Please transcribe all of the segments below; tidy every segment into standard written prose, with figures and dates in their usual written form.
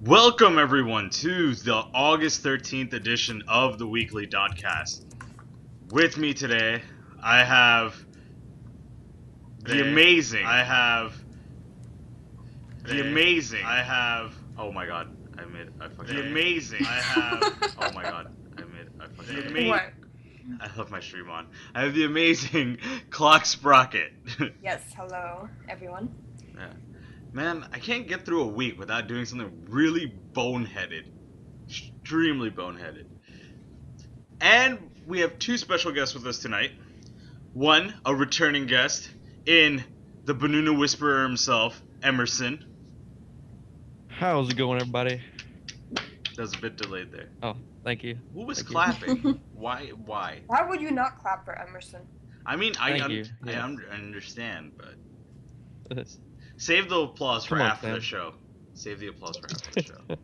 Welcome everyone to the August 13th edition of the weekly DOTcast. With me today, I have the amazing. Oh my god, I fucking. The amazing. Oh my god, I fucking. The amazing. What? I love my stream on. I have the amazing Clock Sprocket. Yes, hello, everyone. Yeah. Man, I can't get through a week without doing something really boneheaded. Extremely boneheaded. And we have two special guests with us tonight. One, a returning guest in the Banana Whisperer himself, Emerson. How's it going, everybody? That was a bit delayed there. Oh, thank you. Who was Thank you. clapping? Why? Why would you not clap for Emerson? I mean, I Thank you, I yes. understand, but save the applause for Come on, after the Sam. show. Save the applause for after the show.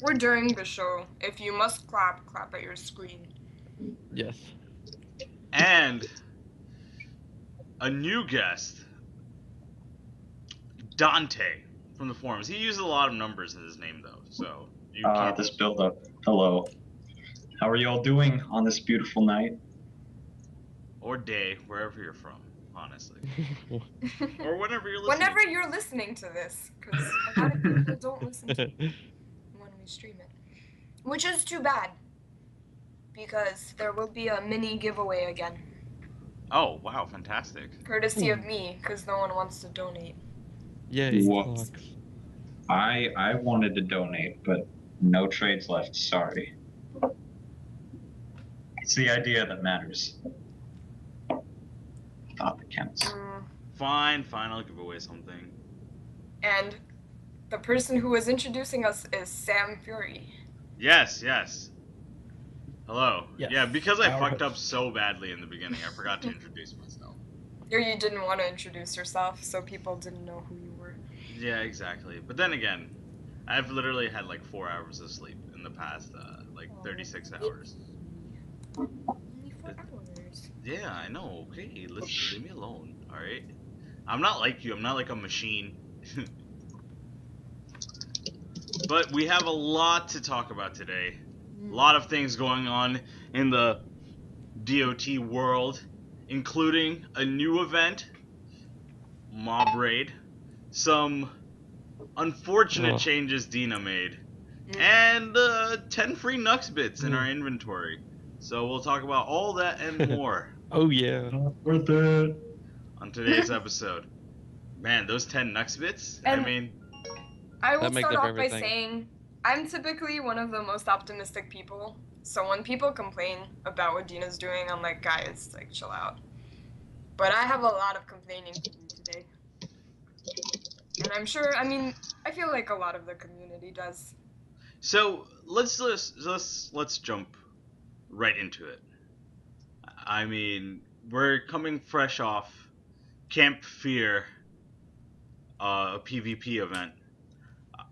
We're during the show. If you must clap, clap at your screen. Yes. And a new guest, Dante from the forums. He uses a lot of numbers in his name, though, so you can't. This build-up. Hello. How are you all doing on this beautiful night? Or day, wherever you're from, honestly. Or whenever you're listening. Whenever you're listening to this, because a lot of people don't listen to it when we stream it. Which is too bad, because there will be a mini giveaway again, Oh, wow, fantastic. courtesy of me, because no one wants to donate. Yay, What? clocks. I wanted to donate, but no trades left. Sorry. It's the idea that matters. Thought that counts. Fine, I'll give away something. And the person who was introducing us is Sam Fury. Yes. Hello. Yes. Yeah, because I Our fucked up host. so badly in the beginning, I forgot to introduce myself. Or you didn't want to introduce yourself, so people didn't know who you were. Yeah, exactly. But then again, I've literally had like 4 hours of sleep in the past, 36 hours. Only 4 hours. Yeah, I know. Okay, leave me alone, alright? I'm not like you. I'm not like a machine. But we have a lot to talk about today. A lot of things going on in the DOT world, including a new event, Mob Raid, some unfortunate changes Dina made, and 10 free Nux bits in our inventory. So we'll talk about all that and more Oh, yeah. Worth it. on today's episode. Man, those 10 Nux bits? I And- mean, I will That makes start up off everything. by saying I'm typically one of the most optimistic people. So when people complain about what Dina's doing, I'm like, guys, like, chill out. But I have a lot of complaining to do today. And I'm sure, I feel like a lot of the community does. so let's jump right into it. I mean, we're coming fresh off Camp Fear, a PvP event.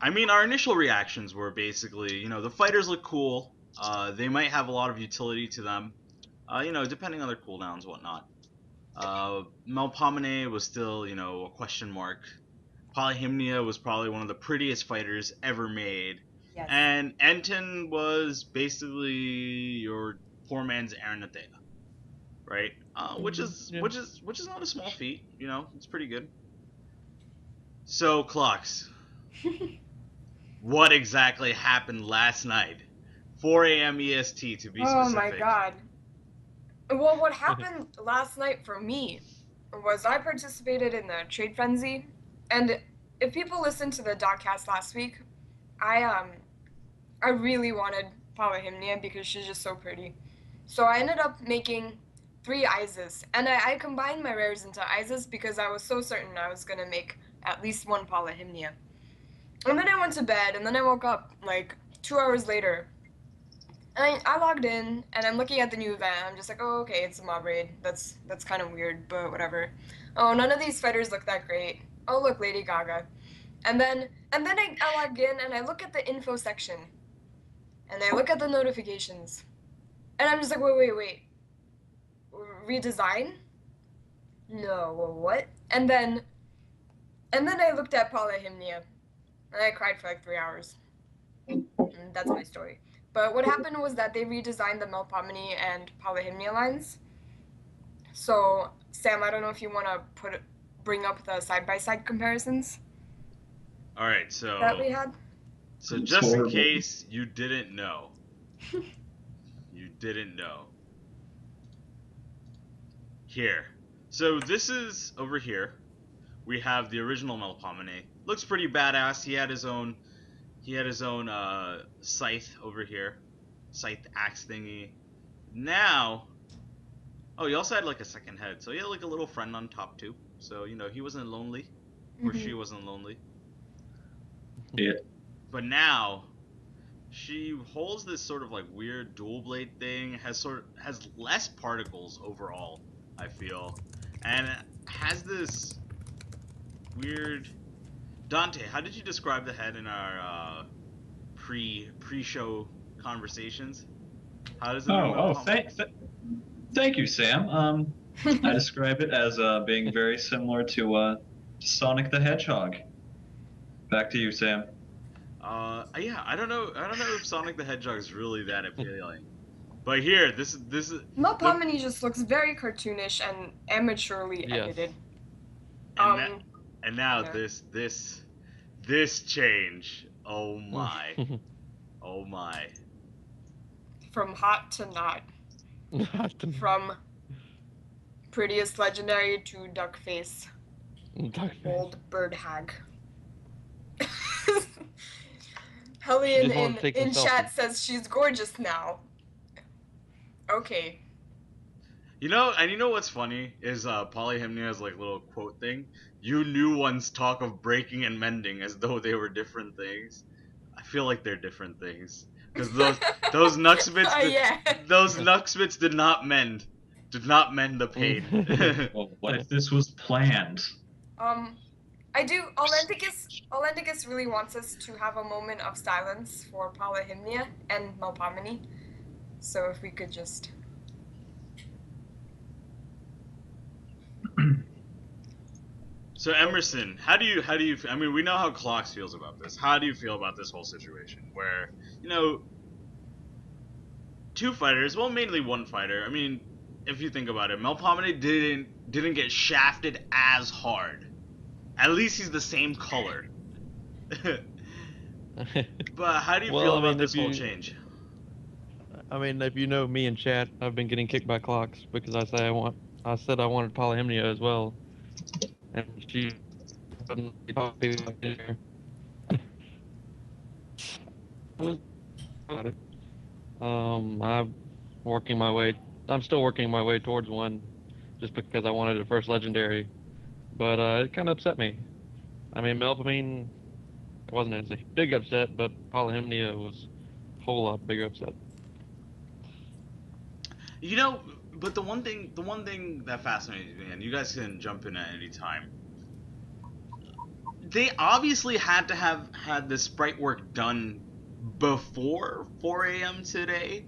I mean, our initial reactions were basically, the fighters look cool. They might have a lot of utility to them, depending on their cooldowns, whatnot. Melpomene was still, a question mark. Polyhymnia was probably one of the prettiest fighters ever made. Yes. And Anton was basically your poor man's Aranathea, right? Which is not a small feat, it's pretty good. So, Clocks, what exactly happened last night? 4 a.m. EST to be specific. Oh my god. Well, what happened last night for me was I participated in the Trade Frenzy, and if people listened to the DOTcast last week, I really wanted Polyhymnia because she's just so pretty. So I ended up making 3 Ises, and I combined my rares into Ises because I was so certain I was gonna make at least 1 Polyhymnia. And then I went to bed, and then I woke up like 2 hours later. And I logged in, and I'm looking at the new event. I'm just like, oh, okay, it's a mob raid. That's kind of weird, but whatever. Oh, none of these fighters look that great. Oh, look, Lady Gaga. And then I log in, and I look at the info section, and I look at the notifications, and I'm just like, wait. Redesign? No, what? And then I looked at Polyhymnia, And I cried for like 3 hours. And that's my story. But what happened was that they redesigned the Melpomene and Polyhymnia lines. So, Sam, I don't know if you want to bring up the side-by-side comparisons All right, that we had. so It's just in horrible. case you didn't know, here. So this is over here. We have the original Melpomene. Looks pretty badass. He had his own scythe over here, scythe axe thingy. Now, oh, he also had like a second head, so he had like a little friend on top too. So he wasn't lonely, or she wasn't lonely. Yeah. But now, she holds this sort of like weird dual blade thing. Has less particles overall, I feel, and has this weird. Dante, how did you describe the head in our pre-show conversations? How does it? Thank you, Sam. I describe it as being very similar to Sonic the Hedgehog. Back to you, Sam. Yeah, I don't know if Sonic the Hedgehog is really that appealing. But here, this is. Melpomene just looks very cartoonish and amateurly Yes. edited. And now yeah. this change. Oh my. Oh my. From hot to not. From prettiest legendary to duck face. Old bird hag. Hellion in chat says she's gorgeous now. Okay. You know what's funny is Polyhymnia's like little quote thing. You new ones talk of breaking and mending as though they were different things. I feel like they're different things because those Nuxbits those Nuxbits did not mend the pain. Well, what if this was planned? I do. Olenticus really wants us to have a moment of silence for Polyhymnia and Melpomene. So if we could just. So Emerson, how do you? I mean, we know how Clocks feels about this. How do you feel about this whole situation, where two fighters, well, mainly one fighter. I mean, if you think about it, Melpomene didn't get shafted as hard. At least he's the same color. But how do you feel about this whole change? I mean, if you know me in chat, I've been getting kicked by Clocks because I said I wanted Polyhymnia as well, and she wouldn't talk to me about it. I'm still working my way towards one, just because I wanted a first legendary, but it kind of upset me. I mean, Melpomene wasn't as a big upset, but Polyhymnia was a whole lot bigger upset. But the one thing that fascinates me, and you guys can jump in at any time, they obviously had to have had the sprite work done before 4 a.m. today.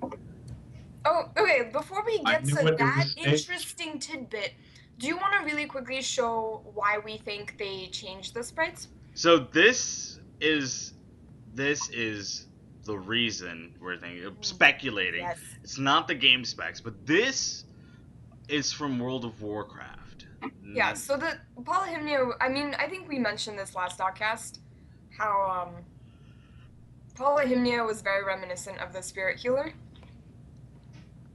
Oh, okay. Before we get to that interesting tidbit, do you want to really quickly show why we think they changed the sprites? So this is the reason we're speculating. Yes. It's not the game specs, but this is from World of Warcraft. Yeah, so the Polyhymnia, I mean, I think we mentioned this last DOTcast, how Polyhymnia was very reminiscent of the Spirit Healer,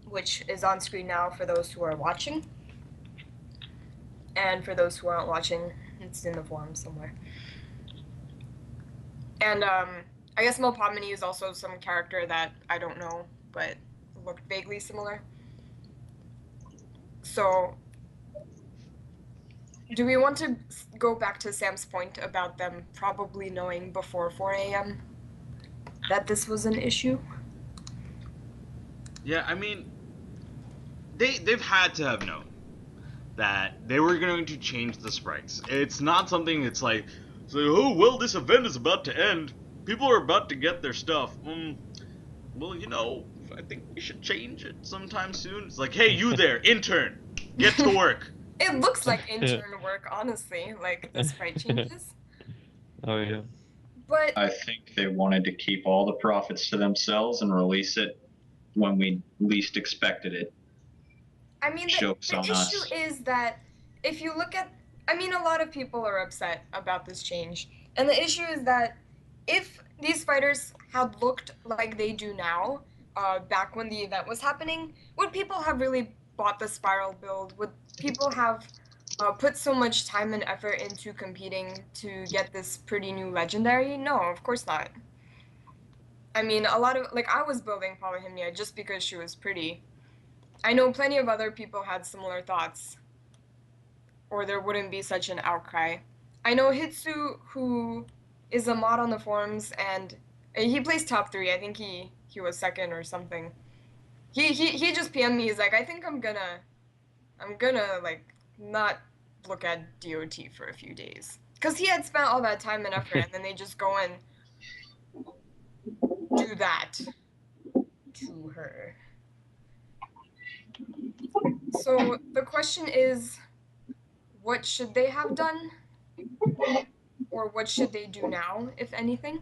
which is on screen now for those who are watching. And for those who aren't watching, it's in the forum somewhere. And I guess Melpomene is also some character that I don't know, but looked vaguely similar. So, do we want to go back to Sam's point about them probably knowing before 4 a.m. that this was an issue? Yeah, I mean, they've had to have known that they were going to change the sprites. It's not something that's like, oh, well, this event is about to end. People are about to get their stuff. Well, I think we should change it sometime soon. It's like, hey, you there, intern, get to work. It looks like intern work, honestly, like the sprite changes. Oh, yeah. But I think they wanted to keep all the profits to themselves and release it when we least expected it. I mean, Joke's the on issue us. is that if you look at, I mean, a lot of people are upset about this change. And the issue is that if these fighters had looked like they do now, back when the event was happening, would people have really bought the spiral build? Would people have put so much time and effort into competing to get this pretty new legendary? No, of course not. I mean, a lot of, like, I was building Polyhymnia just because she was pretty. I know plenty of other people had similar thoughts, or there wouldn't be such an outcry. I know Hitsu, who is a mod on the forums, and he plays top 3. I think he was second or something. He just PM'd me. He's like, I think I'm gonna like not look at DOT for a few days, because he had spent all that time and effort, and then they just go and do that to her. So the question is, what should they have done? Or what should they do now, if anything?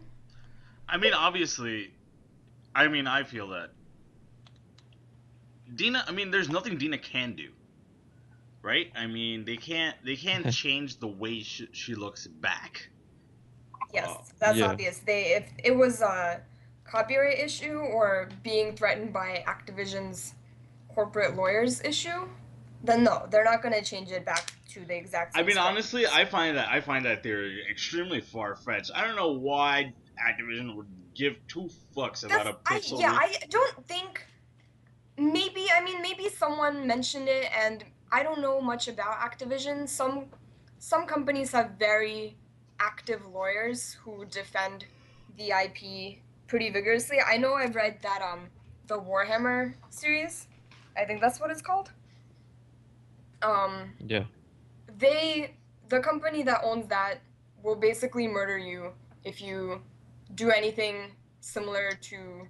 I mean, obviously, I feel that Dina. I mean, there's nothing Dina can do, right? I mean, they can't change the way she looks back. Yes, that's Yeah. obvious. If it was a copyright issue or being threatened by Activision's corporate lawyers issue, then no, they're not going to change it back to the exact I same. mean, strategies. honestly, I find that theory extremely far fetched. I don't know why Activision would give two fucks about a pixel. I don't think. Maybe someone mentioned it, and I don't know much about Activision. Some companies have very active lawyers who defend the IP pretty vigorously. I know I've read that the Warhammer series, I think that's what it's called. Yeah. The company that owns that will basically murder you if you do anything similar to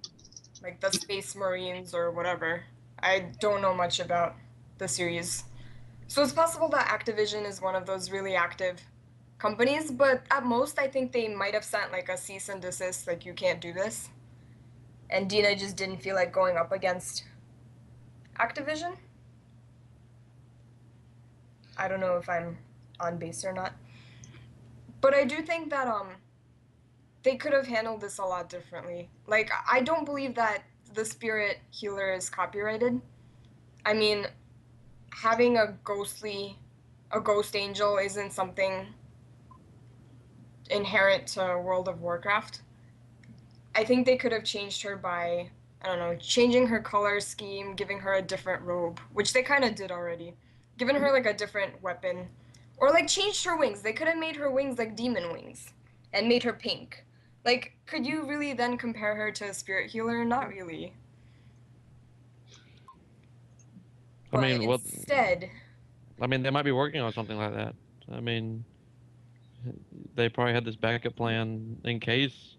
like the Space Marines or whatever. I don't know much about the series. So it's possible that Activision is one of those really active companies, but at most I think they might have sent like a cease and desist, like you can't do this. And Dina just didn't feel like going up against Activision. I don't know if I'm on base or not. But I do think that they could have handled this a lot differently. Like, I don't believe that the Spirit Healer is copyrighted. I mean, having a ghost angel isn't something inherent to World of Warcraft. I think they could have changed her by, I don't know, changing her color scheme, giving her a different robe, which they kind of did already. Given her like a different weapon. Or like changed her wings. They could have made her wings like demon wings and made her pink. Like, could you really then compare her to a spirit healer? Not really. I But mean, what? instead, I mean, they might be working on something like that. I mean, they probably had this backup plan in case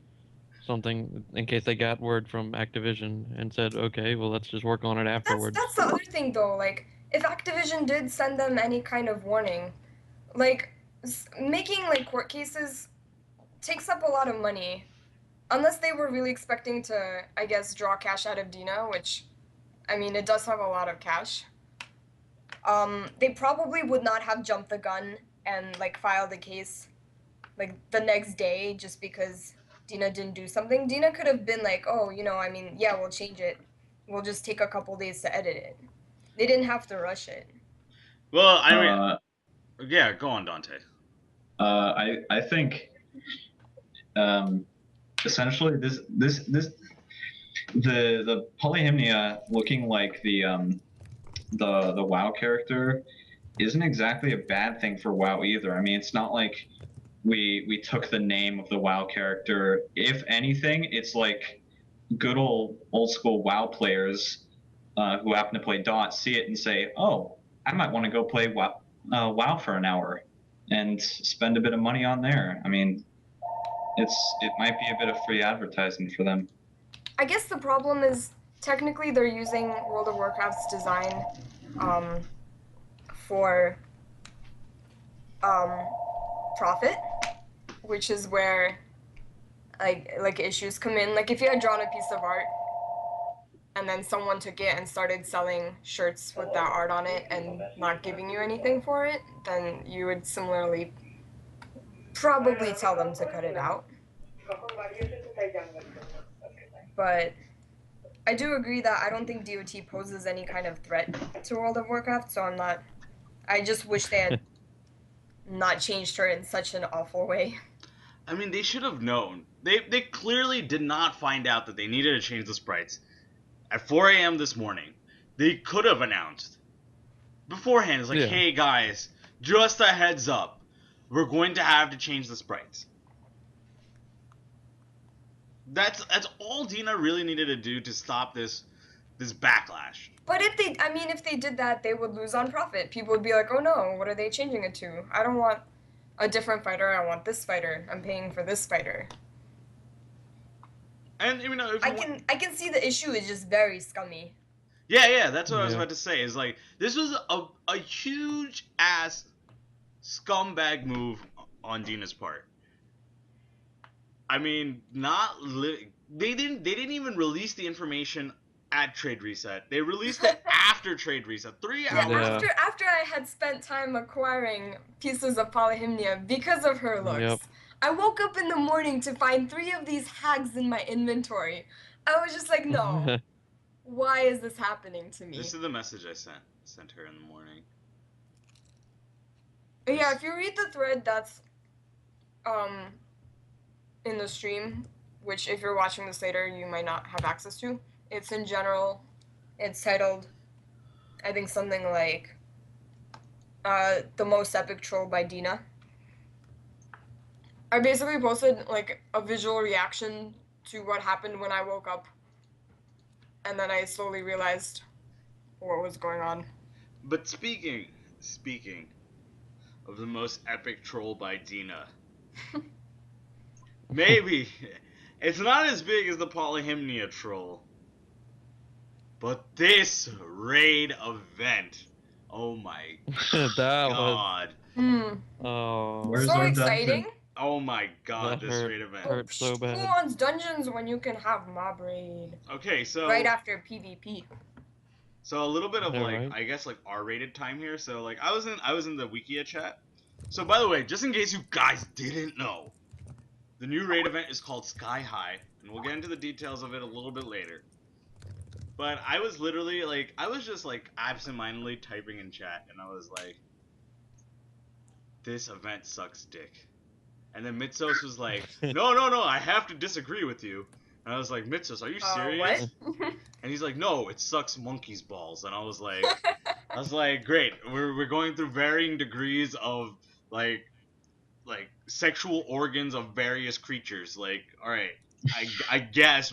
they got word from Activision and said, okay, well, let's just work on it afterwards. that's the other thing though. Like, if Activision did send them any kind of warning, like making like court cases takes up a lot of money. Unless they were really expecting to, I guess, draw cash out of Dina, which, I mean, it does have a lot of cash. They probably would not have jumped the gun and like filed a case like the next day just because Dina didn't do something. Dina could have been like, oh, I mean, yeah, we'll change it. We'll just take a couple days to edit it. They didn't have to rush it. Well, I mean, yeah, go on, Dante. I think essentially the Polyhymnia looking like the WoW character isn't exactly a bad thing for WoW either. I mean, it's not like we took the name of the WoW character. If anything, it's like good old school WoW players who happen to play Dot see it and say, "Oh, I might want to go play WoW for an hour and spend a bit of money on there." I mean, it might be a bit of free advertising for them. I guess the problem is technically they're using World of Warcraft's design for profit, which is where like issues come in. Like if you had drawn a piece of art and then someone took it and started selling shirts with that art on it and not giving you anything for it, then you would similarly probably tell them to cut it out. But I do agree that I don't think DOT poses any kind of threat to World of Warcraft, so I just wish they had not changed her in such an awful way. I mean, they should have known. They clearly did not find out that they needed to change the sprites at 4 a.m. this morning. They could have announced beforehand. It's like, hey guys, just a heads up, we're going to have to change the sprites. That's all Dina really needed to do to stop this backlash. But if they did that, they would lose on profit. People would be like, oh no, what are they changing it to? I don't want a different fighter. I want this fighter. I'm paying for this fighter. And you know, I can see the issue is just very scummy. Yeah, that's what I was about to say. Is like this was a huge ass scumbag move on Dina's part. I mean, they didn't even release the information at Trade Reset. They released it after Trade Reset, 3 hours. Yeah, after I had spent time acquiring pieces of Polyhymnia because of her looks. Yep. I woke up in the morning to find 3 of these hags in my inventory. I was just like, no. Why is this happening to me? This is the message I sent her in the morning. Yeah, if you read the thread that's in the stream, which if you're watching this later you might not have access to, it's in general. It's titled, I think something like The Most Epic Troll by Dina. I basically posted like a visual reaction to what happened when I woke up, and then I slowly realized what was going on. But speaking of the most epic troll by Dina, maybe it's not as big as the Polyhymnia troll, but this raid event, oh my god. Oh. Where's So our exciting. dungeon? Oh my god, That this raid event. hurt so bad. Who wants dungeons when you can have mob raid? Okay, so Right after PvP. So a little bit of Yeah, like right. I guess like R-rated time here. So like I was in the Wikia chat. So by the way, just in case you guys didn't know, the new raid event is called Sky High, and we'll get into the details of it a little bit later. But I was literally like I was just like absentmindedly typing in chat, and I was like, this event sucks dick. And then Mitsos was like, no, I have to disagree with you. And I was like, Mitsos, are you serious? What? And he's like, no, it sucks monkey's balls. And I was like, great. We're going through varying degrees of like sexual organs of various creatures. Like, all right, I guess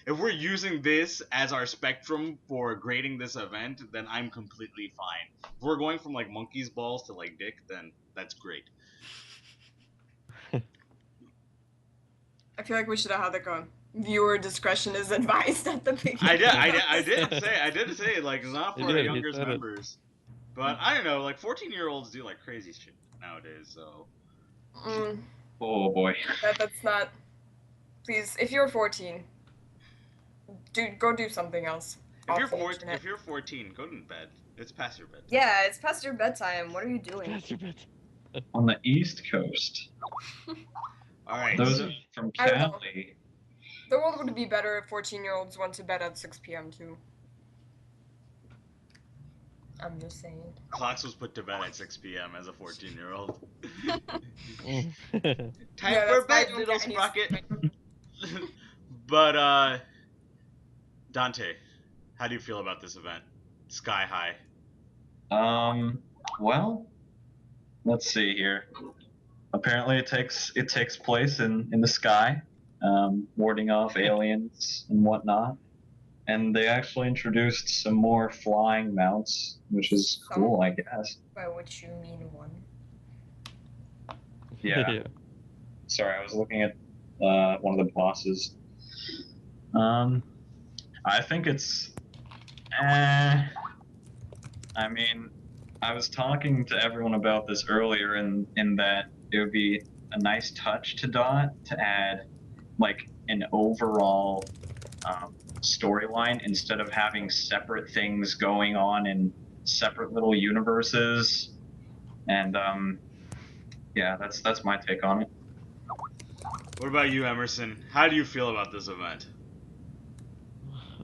if we're using this as our spectrum for grading this event, then I'm completely fine. If we're going from like monkey's balls to like dick, then that's great. I feel like we should have had like a viewer discretion is advised at the beginning. I did say like it's not You for did, younger you said it. members, but I don't know, like 14-year-olds do like crazy shit nowadays. So Oh boy. That's not. Please, if you're 14, go do something else. if you're off the 14, internet. if you're 14, go to bed. It's past your bed. Yeah, it's past your bedtime. What are you doing? That's your bit. On the East Coast, All right. those are from I don't know. Cali. The world would be better if 14-year-olds went to bed at 6 p.m. too. I'm just saying. Clocks was put to bed at 6 p.m. as a 14-year-old. Mm. Time Yeah, for that's why I bed, don't little get any sprocket. But Dante, how do you feel about this event, Sky High? Well, let's see here. Apparently, it takes place in the sky, warding off aliens and whatnot. And they actually introduced some more flying mounts, which is cool, I guess. By which you mean one. Yeah. Sorry, I was looking at one of the bosses. I think it's. I mean, I was talking to everyone about this earlier, in that it would be a nice touch to DOT to add like an overall storyline instead of having separate things going on in separate little universes. And yeah, that's my take on it. What about you, Emerson? How do you feel about this event?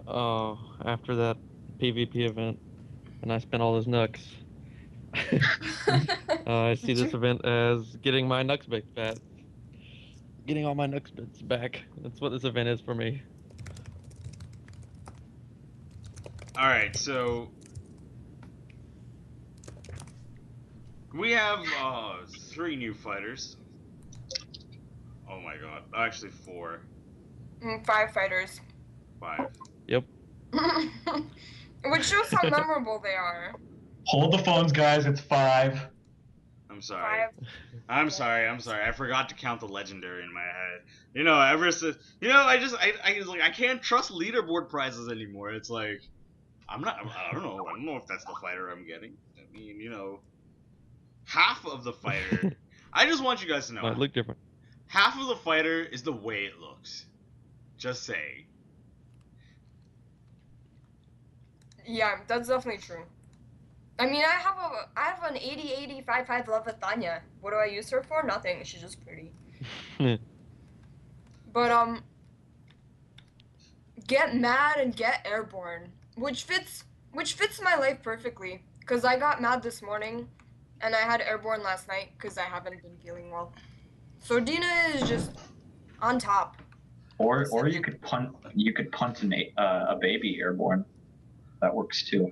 Oh, after that PvP event, and I spent all those Nucks. I see this event as getting my Nux bits back. Getting all my Nux bits back. That's what this event is for me. Alright, so we have 3 new fighters. Oh my god. Actually 4. 5 fighters. 5. Yep. Which shows how memorable they are. Hold the phones, guys. It's 5. I'm sorry. 5. I'm sorry. I forgot to count the legendary in my head. You know, ever since I can't trust leaderboard prizes anymore. It's like I don't know if that's the fighter I'm getting. I mean, you know, half of the fighter. I just want you guys to know. Might look different. Half of the fighter is the way it looks. Just saying. Yeah, that's definitely true. I mean, I have an 80-85 level Tanya. What do I use her for? Nothing. She's just pretty. But get mad and get airborne, which fits my life perfectly. Cause I got mad this morning, and I had airborne last night because I haven't been feeling well. So Dina is just on top. Or you could punt a baby airborne. That works too.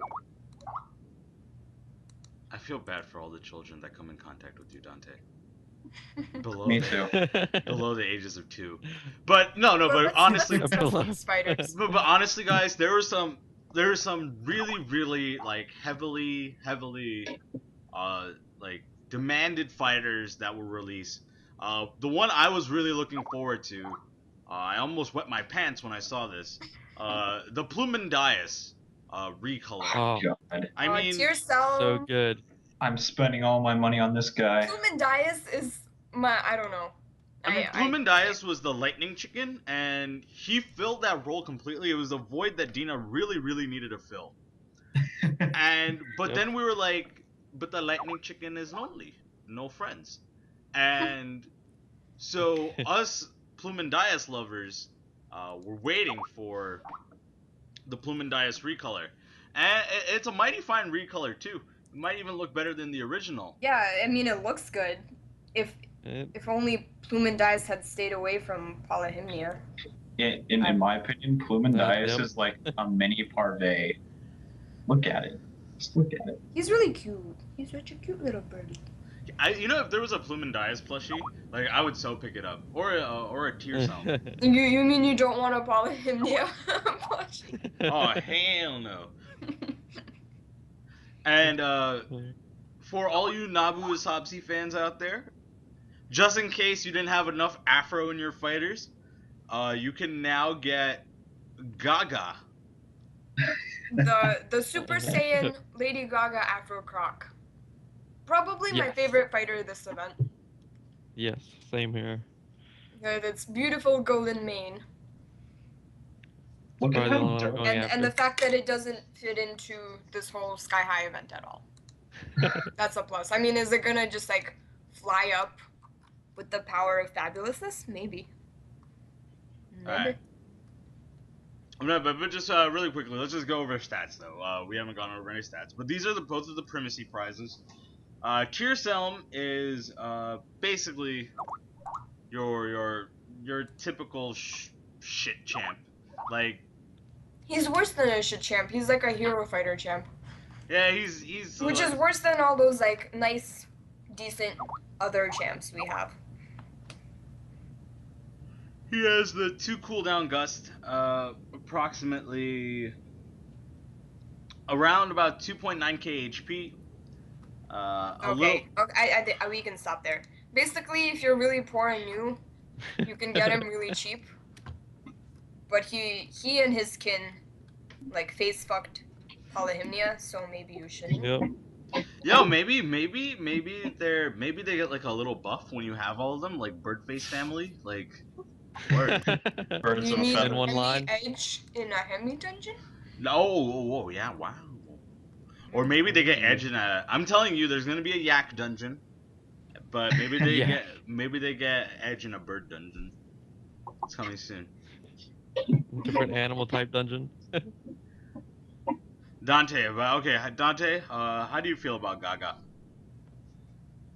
I feel bad for all the children that come in contact with you, Dante. Below Me too. below the ages of 2. But no, but honestly, spiders. but honestly, guys, there were some really like heavily like demanded fighters that were released. The one I was really looking forward to, I almost wet my pants when I saw this. The Plumendias recolor. Oh, God. I mean, Tearcell. so good. I'm spending all my money on this guy. Plumendias is I don't know. I mean, Plumendias was the lightning chicken, and he filled that role completely. It was a void that Dina really needed to fill. But then we were like, but the lightning chicken is lonely, no friends. And so us Plumendias lovers were waiting for the Plumendias recolor. And it's a mighty fine recolor too. It might even look better than the original. Yeah, I mean it looks good. If only Plumendias had stayed away from Polyhymnia. In my opinion, Plumendias Yep. is like a mini Parvey. Look at it. Just look at it. He's really cute. He's such a cute little birdie. You know, if there was a Plumendias plushie, like I would so pick it up, or a Tearcell. You mean you don't want a Polyhymnia plushie? Oh hell no! And for all you Nabu Usabsi fans out there, just in case you didn't have enough Afro in your fighters, you can now get Gaga. The Super Saiyan Lady Gaga Afro Croc. Probably my Yes. favorite fighter this event. Yes, same here. With its beautiful golden mane. Look at Probably the how one I'm dark. going And the after. fact that it doesn't fit into this whole Sky High event at all. That's a plus. I mean, is it gonna just like fly up with the power of fabulousness? Maybe. Alright. But just really quickly, let's just go over stats though. We haven't gone over any stats, but these are both of the primacy prizes. Tearcell is basically your typical shit champ. Like, He's worse than a shit champ. He's like a hero fighter champ. yeah, he's Which is worse than all those like nice, decent other champs we have. He has the 2 cooldown gust, approximately around about 2.9k HP. Okay, we can stop there. Basically, if you're really poor and new, you can get him really cheap. But he and his kin, like, face fucked Polyhymnia, so maybe you shouldn't. Yep. Yo, maybe they get like a little buff when you have all of them, like Birdface family. Like, Word. Birds Do you of a need feather. In one any line? edge in a Hemi dungeon? No, oh, yeah, wow. Or maybe they get edge in a. I'm telling you, there's gonna be a yak dungeon, but maybe they Yak. get edge in a bird dungeon. It's coming soon. Different animal type dungeon. Dante, okay, Dante. How do you feel about Gaga?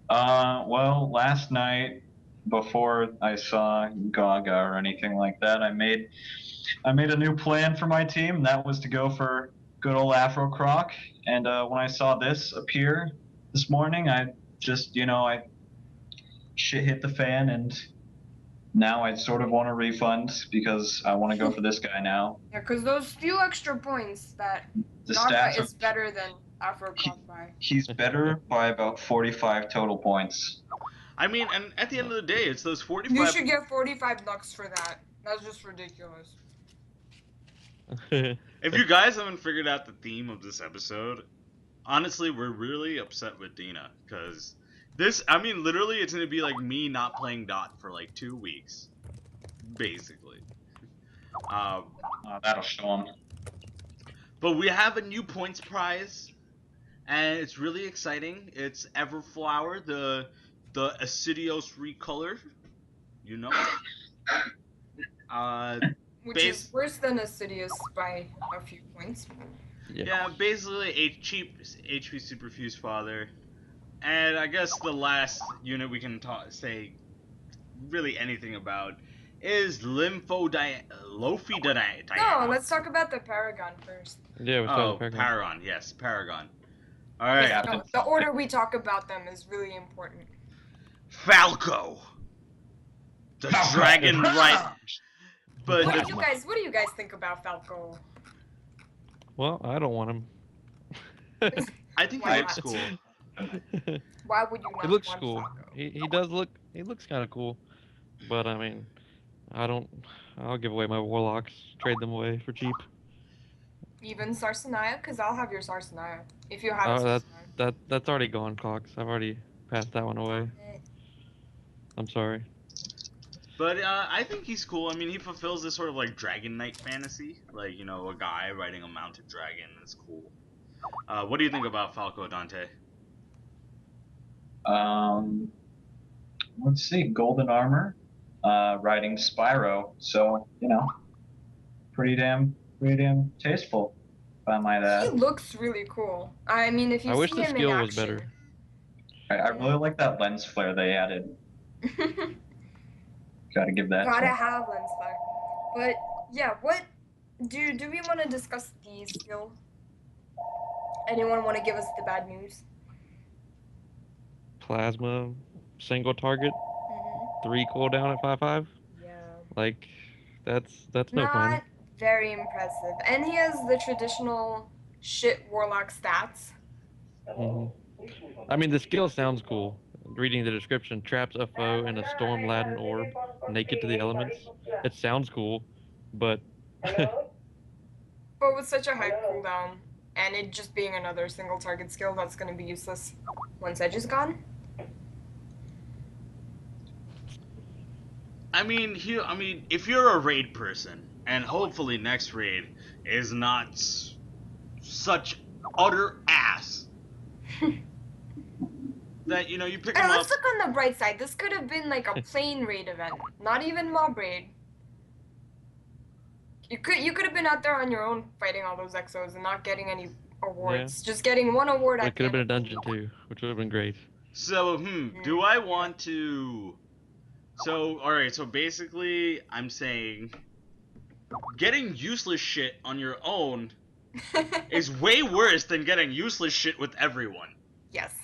Well, last night before I saw Gaga or anything like that, I made a new plan for my team. And that was to go for good old Afro Croc. And when I saw this appear this morning, I just, shit hit the fan, and now I sort of want a refund because I want to go for this guy now. Yeah, because those few extra points that The Gaga stats are is better than Afro Croc by. he's better by about 45 total points. I mean, and at the end of the day, it's those 45. You should get 45 bucks for that. That's just ridiculous. If you guys haven't figured out the theme of this episode, honestly, we're really upset with Dina because literally, it's gonna be like me not playing Dot for like 2 weeks, basically. That'll show him. But we have a new points prize, and it's really exciting. It's Everflower, the Acidios recolor, you know. Which is worse than Acidius by a few points. Yeah, basically a cheap HP Superfuse Father. And I guess the last unit we can say really anything about is Lofi Diana. No, let's talk about the Paragon first. Yeah, we started Paragon. Paragon, yes, Paragon. Alright. Yeah. No, the order we talk about them is really important. Falco! The dragon right. But What do you guys think about Falco? Well, I don't want him. I think he Why looks not? cool. Why would you not He looks want cool. Falco? He looks kind of cool. But I mean, I'll give away my warlocks, trade them away for cheap. Even Sarsanaya? Because I'll have your Sarsanaya. If you have a Sarsanaya. That's already gone, Cox. I've already passed that one away. I'm sorry. But I think he's cool. I mean, he fulfills this sort of like Dragon Knight fantasy. Like, you know, a guy riding a mounted dragon. It's cool. What do you think about Falco, Dante? Let's see, golden armor, riding Spyro. So, pretty damn tasteful, if I might He add. looks really cool. I mean, if you I wish see the him skill in was better. I really like that lens flare they added. action. Gotta give that. Gotta to 'em. have lens flare. But yeah, what do we want to discuss the skill? Anyone want to give us the bad news? Plasma, single target, 3 cooldown at 5/5. Yeah. Like, that's no Not fun. very impressive. And he has the traditional shit warlock stats. Mhm. I mean, the skill sounds cool. Reading the description, traps a foe in a storm laden orb, naked to the elements. It sounds cool, but But with such a high cooldown, and it just being another single target skill, that's gonna be useless once Edge is gone. I mean, if you're a raid person, and hopefully next raid is not such utter ass that you pick And him up. let's look on the bright side. This could have been like a plain raid event, not even mob raid. You could have been out there on your own fighting all those exos and not getting any awards. Just getting one award. it could have been a dungeon too, which would have been great. So, do I want to? So, alright, so basically, I'm saying getting useless shit on your own is way worse than getting useless shit with everyone. Yes.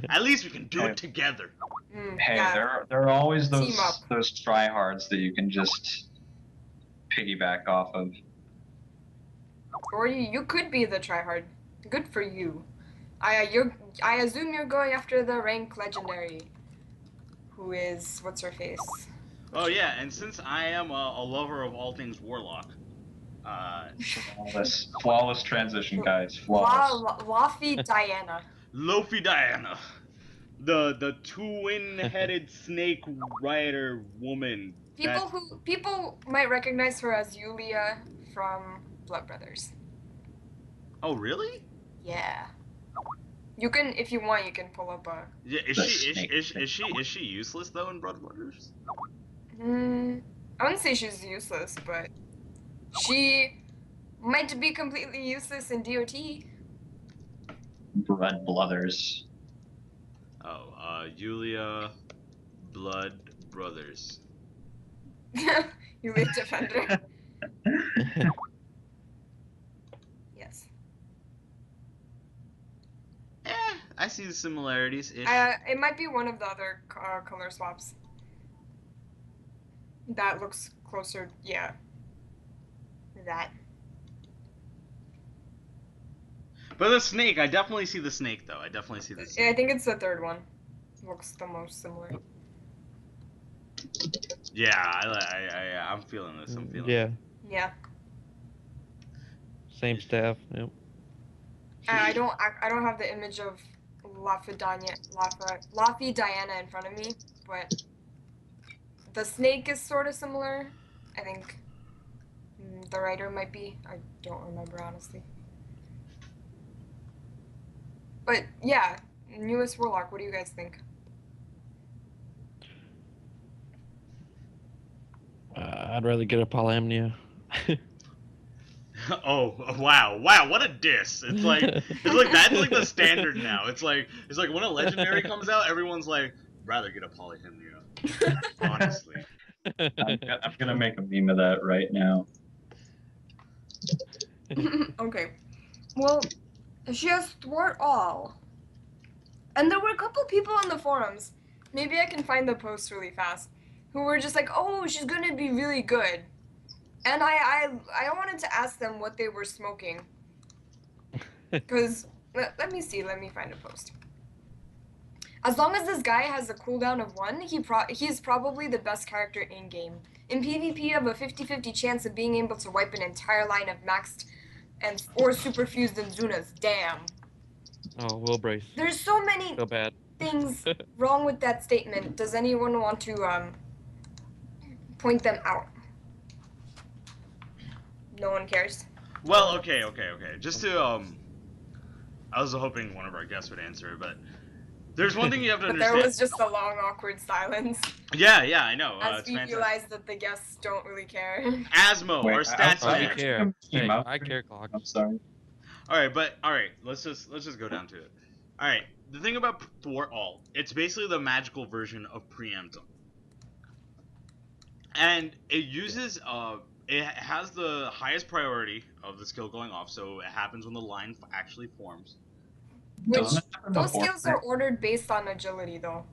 At least we can do it together. Hey, Yeah. there are always Team up. those tryhards that you can just piggyback off of. Or you could be the tryhard. Good for you. I assume you're going after the rank legendary. Who is what's her face? Oh yeah, and since I am a lover of all things warlock, Flawless transition, guys. Flawless. Laffy Diana. Lofi Diana, the twin-headed snake rider woman People might recognize her as Yulia from Blood Brothers. Oh, really? Yeah. You can, if you want, you can pull up a. Yeah. The snake Is she useless though in Blood Brothers? I wouldn't say she's useless, but she might be completely useless in DOT. Blood Brothers. Oh, Yulia, Blood Brothers. Yulia Defender. Yes. I see the similarities. It might be one of the other color swaps. That looks closer. Yeah. That. But the snake, I definitely see the snake though. I definitely see the snake. Yeah, I think it's the third one. Looks the most similar. Yeah, I'm feeling this. I'm feeling. Yeah, Yeah. same staff. Yep. I don't have the image of Laffy Diana in front of me, but the snake is sort of similar. I think the writer might be. I don't remember honestly. But yeah, newest Warlock. What do you guys think? I'd rather get a Polymnia. Oh wow, what a diss! It's like that's like the standard now. It's like when a legendary comes out, everyone's like, rather get a Polyhymnia. Honestly. I'm gonna make a meme of that right now. Okay. Well, she has thwart all. And there were a couple people on the forums, maybe I can find the post really fast, who were just like, oh, she's gonna be really good. And I wanted to ask them what they were smoking. Because, let me find a post. As long as this guy has a cooldown of 1, he's probably the best character in-game. In PvP, you have a 50-50 chance of being able to wipe an entire line of maxed or super fused Inzunas. Damn. Oh, will brace. There's so many So bad. things wrong with that statement. Does anyone want to point them out? No one cares. Well, okay. Just to I was hoping one of our guests would answer it, but there's one thing you have to But understand. there was just a long, awkward silence. Yeah, I know. As It's we fantastic. realized that the guests don't really care. Asmo, Wait, our stats I man. care. Hey, I care, Clock. I'm sorry. All right. Let's just go down to it. All right. The thing about thwart all, it's basically the magical version of preempt them, and it uses it has the highest priority of the skill going off, so it happens when the line actually forms. Which, Doesn't it happen those before skills are ordered based on agility, though.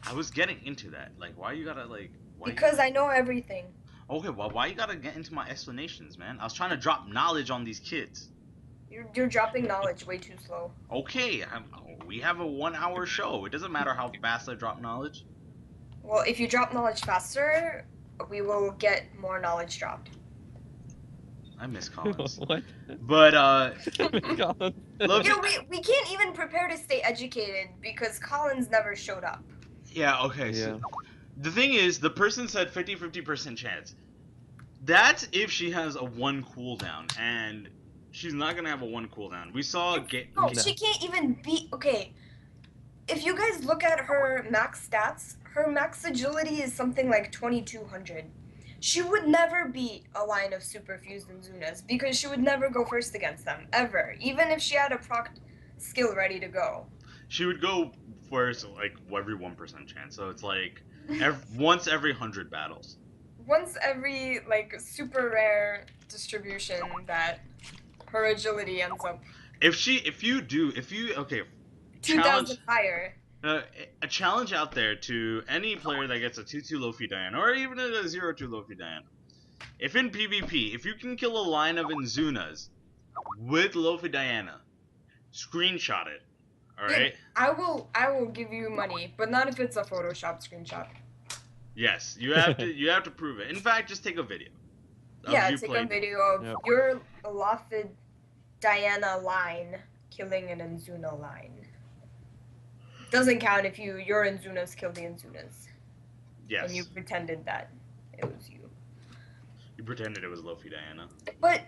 I was getting into that. Like, why you gotta like? Why Because I know everything. Okay, well, why you gotta get into my explanations, man? I was trying to drop knowledge on these kids. You're dropping knowledge way too slow. Okay, we have a 1-hour show. It doesn't matter how fast I drop knowledge. Well, if you drop knowledge faster, we will get more knowledge dropped. I miss Collins. What? But Colin. look, We can't even prepare to stay educated because Collins never showed up. yeah, okay. Yeah. So the thing is, the person said 50% chance. That's if she has a 1 cooldown, and she's not gonna have a 1 cooldown. We saw No, she can't even beat. Okay, if you guys look at her max stats, her max agility is something like 2200. She would never beat a line of super fused Inzunas because she would never go first against them, ever. Even if she had a proc skill ready to go. she would go first like every 1% chance. So it's like once every 100 battles. Once every, like, super rare distribution that her agility ends up If you 2,000 challenge higher. a challenge out there to any player that gets a 2-2 Lofi Diana, or even a 0-2 Lofi Diana. If in PvP, if you can kill a line of Inzunas with Lofi Diana, screenshot it. Alright? I will give you money, but not if it's a Photoshop screenshot. Yes, you have to prove it. In fact, just take a video. of Yeah, you take playing. a video of Yep. your Lothid Diana line killing an Inzuna line. Doesn't count if your Inzunas kill the Inzunas. Yes. And you pretended that it was you. You pretended it was Luffy, Diana. But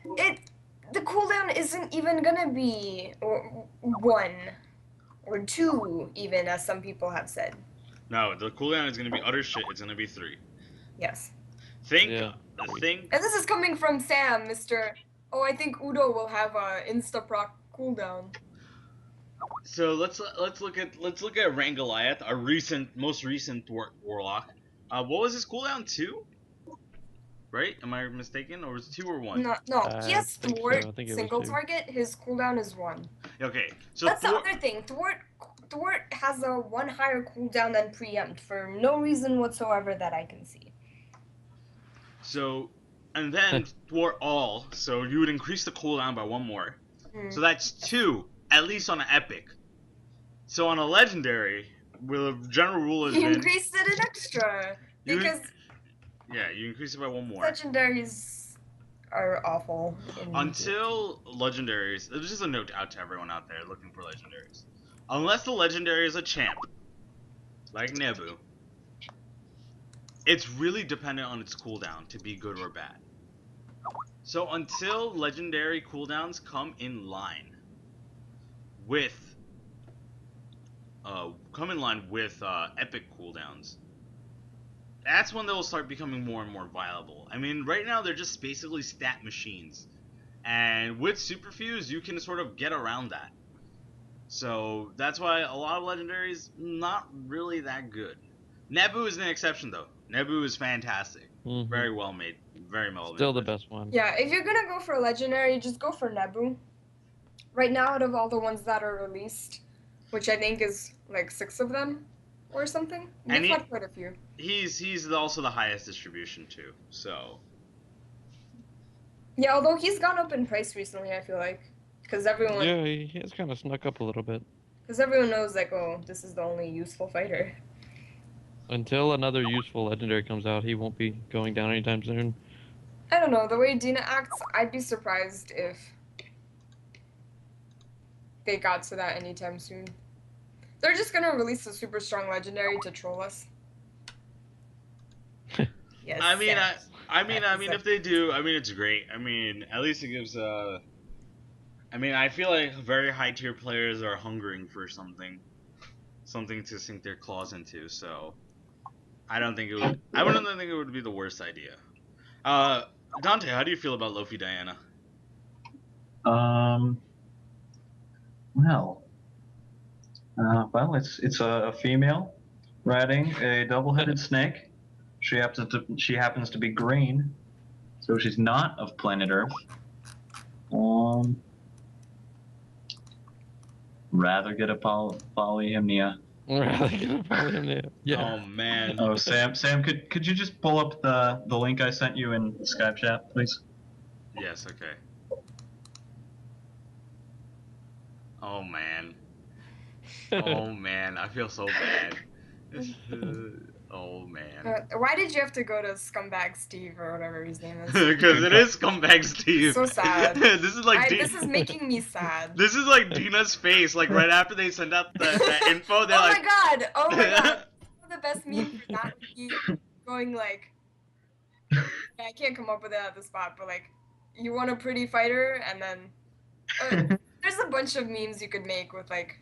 the cooldown isn't even gonna be 1 or 2, even, as some people have said. No, the cooldown is gonna be utter shit. It's gonna be 3. Yes. Yeah. And this is coming from Sam, Mr. Oh, I think Udo will have a insta-proc cooldown. So let's look at Rain Goliath, our most recent warlock. What was his cooldown? 2? Right? Am I mistaken? Or was it 2 or 1? No, he I has think so. Thwart I think it was single 2. target. His cooldown is 1. Okay, so That's the other thing. Thwart has a 1 higher cooldown than Preempt for no reason whatsoever that I can see. So, and then Thwart all, so you would increase the cooldown by 1 more. So that's 2, at least on an epic. So on a legendary, the general rule is He increased it an extra because you increase it by 1 more. legendaries are awful. Until legendaries, this is a note out to everyone out there looking for legendaries. Unless the legendary is a champ, like Nebu, it's really dependent on its cooldown to be good or bad. So until legendary cooldowns come in line with epic cooldowns, that's when they'll start becoming more and more viable. I mean, right now they're just basically stat machines, and with Superfuse you can sort of get around that. So that's why a lot of legendaries not really that good. Nebu is an exception though. Nebu is fantastic. Mm-hmm. Very well made. Very well made. Still the best one. Yeah, if you're gonna go for a legendary, just go for Nebu. Right now, out of all the ones that are released, which I think is like 6 of them or something, we've had quite a few. He's also the highest distribution too. So. Yeah, although he's gone up in price recently, I feel like, because everyone. Yeah, he has kind of snuck up a little bit. Because everyone knows, like, oh, this is the only useful fighter. Until another useful legendary comes out, he won't be going down anytime soon. I don't know, the way Dina acts, I'd be surprised if they got to that anytime soon. They're just gonna release a super strong legendary to troll us. Yes. I mean, yes. I mean, if they do, I mean, it's great. I mean, at least it gives I mean, I feel like very high tier players are hungering for something to sink their claws into. So, I don't think it would. I wouldn't think it would be the worst idea. Dante, how do you feel about Luffy Diana? Well, it's a female riding a double-headed snake. She happens to be green, so she's not of planet Earth. Rather get a polyhymnia. Yeah. Oh man. Oh, Sam, could you just pull up the link I sent you in the Skype chat, please? Yes. Okay. Oh man. Oh man, I feel so bad. Oh man. Why did you have to go to Scumbag Steve or whatever his name is? Because it is Scumbag Steve. So sad. This is like this is making me sad. This is like Dina's face, like right after they send out the info, they're like, Oh my god! The best meme for that would be going like, I can't come up with it at the spot, but like, you want a pretty fighter, and then there's a bunch of memes you could make with like.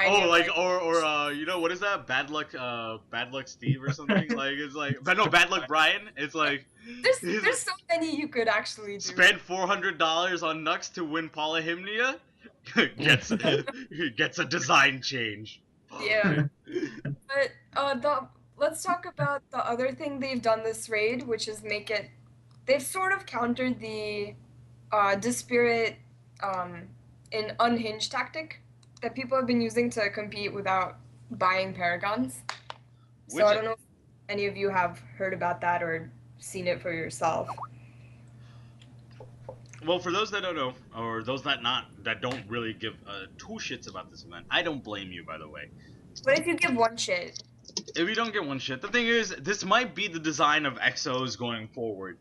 Oh, like or you know, what is that? Bad luck Steve or something. Like it's like, but no, bad luck Brian. It's like there's so many you could actually do. Spend $400 on Nux to win Polyhymnia. gets a design change. Yeah. But let's talk about the other thing they've done this raid, which is they've sort of countered the Dispirit in Unhinged tactic that people have been using to compete without buying Paragons. So I don't know if any of you have heard about that or seen it for yourself. Well, for those that don't know, or those that don't really give 2 shits about this event, I don't blame you, by the way. But if you give 1 shit. If you don't get 1 shit, the thing is, this might be the design of Exos going forward.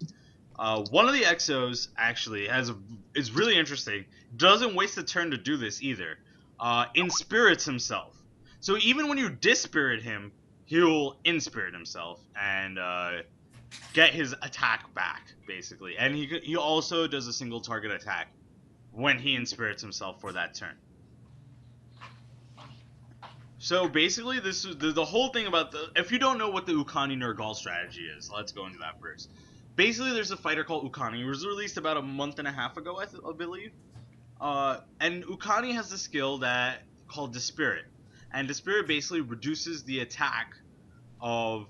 One of the Exos actually is really interesting. Doesn't waste a turn to do this either. Inspirits himself. So even when you dispirit him, he'll inspirit himself, and get his attack back, basically. And he also does a single target attack when he inspirits himself for that turn. So basically, this is the whole thing about the. If you don't know what the Ukani Nergal strategy is, let's go into that first. Basically, there's a fighter called Ukani. It was released about a month and a half ago, I believe. And Ukani has a skill that called Dispirit, and Dispirit basically reduces the attack of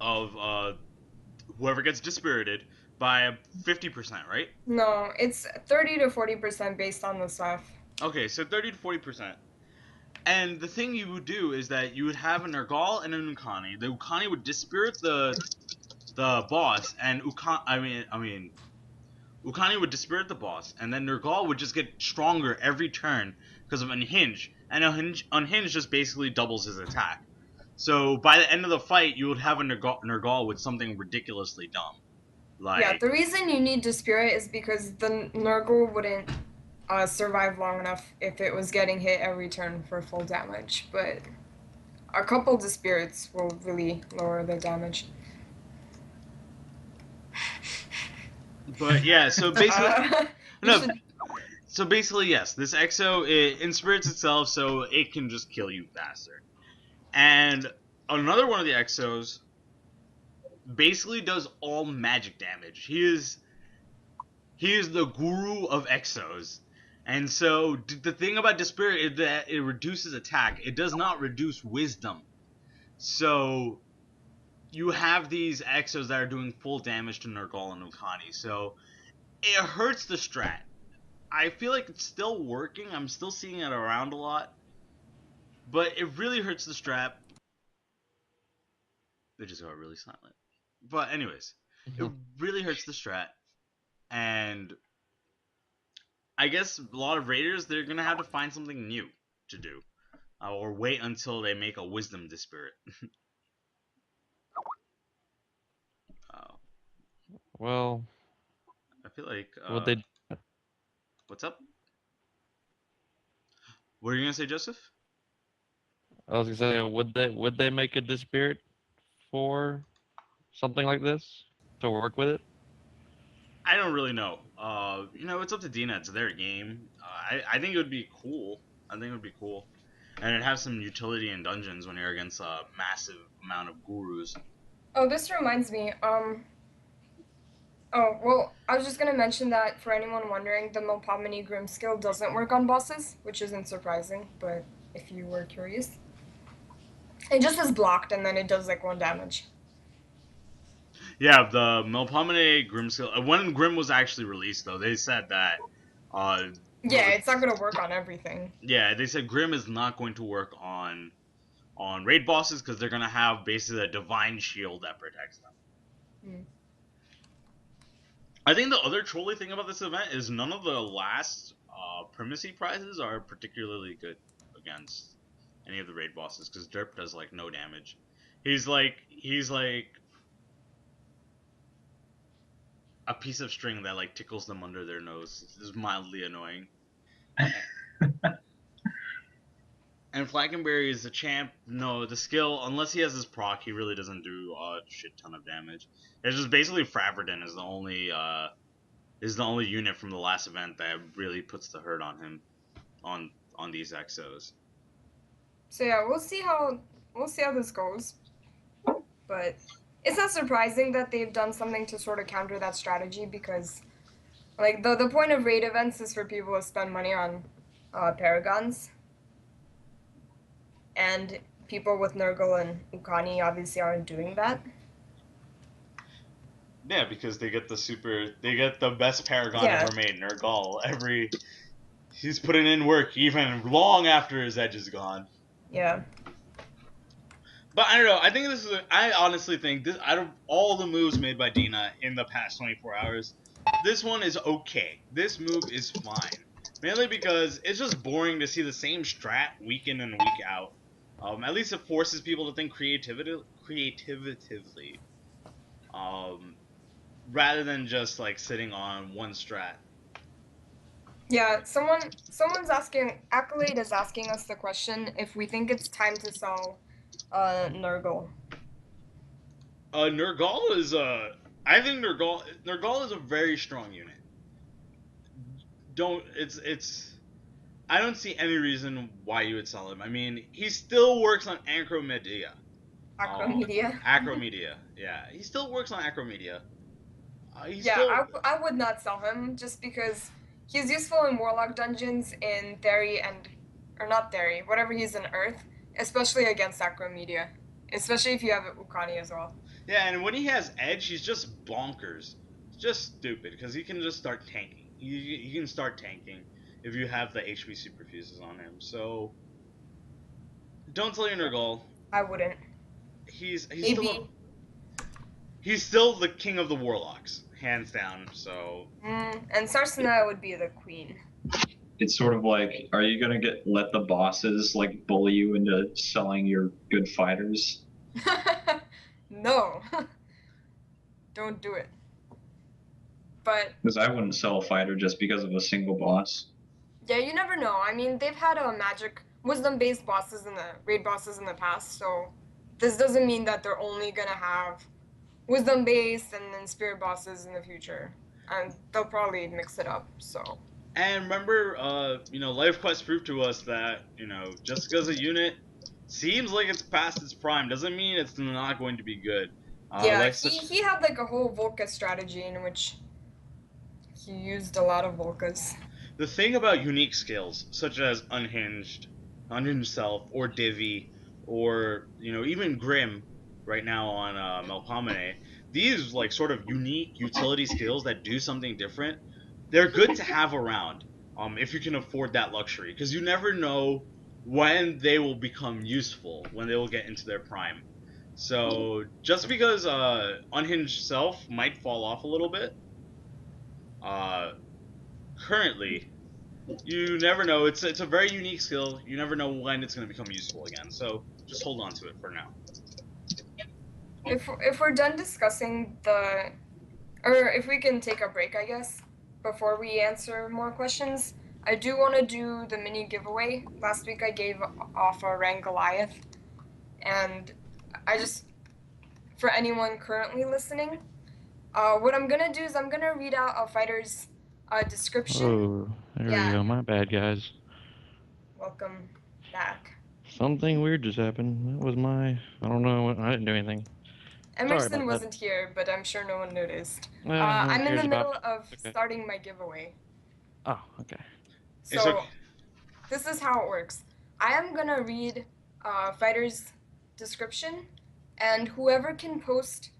whoever gets dispirited by 50%, right? No, it's 30 to 40% based on the stuff. Okay, so 30 to 40%. And the thing you would do is that you would have an Nergal and an Ukani. The Ukani would dispirit the boss, and Ukani would dispirit the boss, and then Nergal would just get stronger every turn because of Unhinge. And Unhinge just basically doubles his attack. So by the end of the fight, you would have a Nergal with something ridiculously dumb. Yeah, the reason you need Dispirit is because the Nurgle wouldn't survive long enough if it was getting hit every turn for full damage. But a couple Dispirits will really lower the damage. But yeah, so basically, so basically, yes, this Exo it inspirits itself so it can just kill you faster. And another one of the Exos basically does all magic damage. He is the guru of Exos. And so the thing about Dispirit is that it reduces attack. It does not reduce wisdom. So you have these Exos that are doing full damage to Nergal and Ukani. So it hurts the strat. I feel like it's still working. I'm still seeing it around a lot. But it really hurts the strat. They just got really silent. But anyways, it really hurts the strat. And I guess a lot of raiders, they're going to have to find something new to do. Or wait until they make a wisdom dispirit. Well, I feel like would they? what's up? What are you gonna say, Joseph? I was gonna say, would they make a Dispirit for something like this to work with it? I don't really know. It's up to Dina. It's their game. I think it would be cool. And it'd have some utility in dungeons when you're against a massive amount of gurus. Oh, this reminds me. Oh, well, I was just going to mention that for anyone wondering, the Melpomene Grim skill doesn't work on bosses, which isn't surprising, but if you were curious. It just is blocked, and then it does, 1 damage. Yeah, the Melpomene Grim skill... when Grim was actually released, though, they said that... yeah, it's not going to work on everything. Yeah, they said Grim is not going to work on raid bosses, because they're going to have basically a divine shield that protects them. Mm. I think the other trolly thing about this event is none of the last primacy prizes are particularly good against any of the raid bosses because Derp does no damage. He's like a piece of string that tickles them under their nose. This is mildly annoying. And Flackenberry is the champ. No, the skill, unless he has his proc, he really doesn't do a shit ton of damage. It's just basically Fraverdin is the only unit from the last event that really puts the hurt on him on these Exos. So yeah, we'll see how this goes. But it's not surprising that they've done something to sort of counter that strategy because the point of raid events is for people to spend money on paragons. And people with Nurgle and Ukani obviously aren't doing that. Yeah, because they get the best Paragon ever made, Nurgle. He's putting in work even long after his edge is gone. Yeah. But I don't know, I honestly think this, out of all the moves made by Dina in the past 24 hours, this one is okay. This move is fine. Mainly because it's just boring to see the same strat week in and week out. At least it forces people to think creatively. Rather than just sitting on one strat. Yeah, someone's asking, Accolade is asking us the question if we think it's time to sell Nurgle. Nergal is I think Nergal is a very strong unit. Don't it's I don't see any reason why you would sell him. I mean, he still works on Acromedia. Acromedia. Acromedia. Yeah, he still works on Acromedia. He's Yeah, still I would not sell him just because he's useful in Warlock dungeons in Theory or not Theory, whatever he's in Earth, especially against Acromedia. Especially if you have Ukani as well. yeah, and when he has Edge, he's just bonkers. It's just stupid because he can just start tanking. He can start tanking if you have the HP super fuses on him. So don't sell your Nergal. I wouldn't. He's Maybe. he's still the king of the warlocks, hands down. So And Sarsana would be the queen. It's sort of like, are you gonna let the bosses like bully you into selling your good fighters? No. Don't do it. But Because I wouldn't sell a fighter just because of a single boss. yeah, you never know. I mean, they've had magic wisdom-based bosses in the raid bosses in the past, so this doesn't mean that they're only gonna have wisdom-based and then spirit bosses in the future, and they'll probably mix it up. So. and remember, Life Quest proved to us that just because a unit seems like it's past its prime doesn't mean it's not going to be good. Yeah, he had like a whole Volca strategy in which he used a lot of Volcas. The thing about unique skills, such as Unhinged Self, or Divi, or even Grim, right now on Melpomene, these like sort of unique utility skills that do something different, they're good to have around. If you can afford that luxury, because you never know when they will become useful, when they will get into their prime. So just because Unhinged Self might fall off a little bit, currently, you never know. It's a very unique skill. You never know when it's going to become useful again. So just hold on to it for now. If we're done discussing or if we can take a break, I guess, before we answer more questions, I do want to do the mini giveaway. Last week I gave off a Rang Goliath, and for anyone currently listening, what I'm gonna do is I'm gonna read out a fighter's description. Oh, there we go. My bad, guys. Welcome back. Something weird just happened. That was I don't know. I didn't do anything. Emerson wasn't here, but I'm sure no one noticed. No I'm in the middle of Okay. starting my giveaway. Oh, okay. So, this is how it works. I am gonna read fighter's description, and whoever can post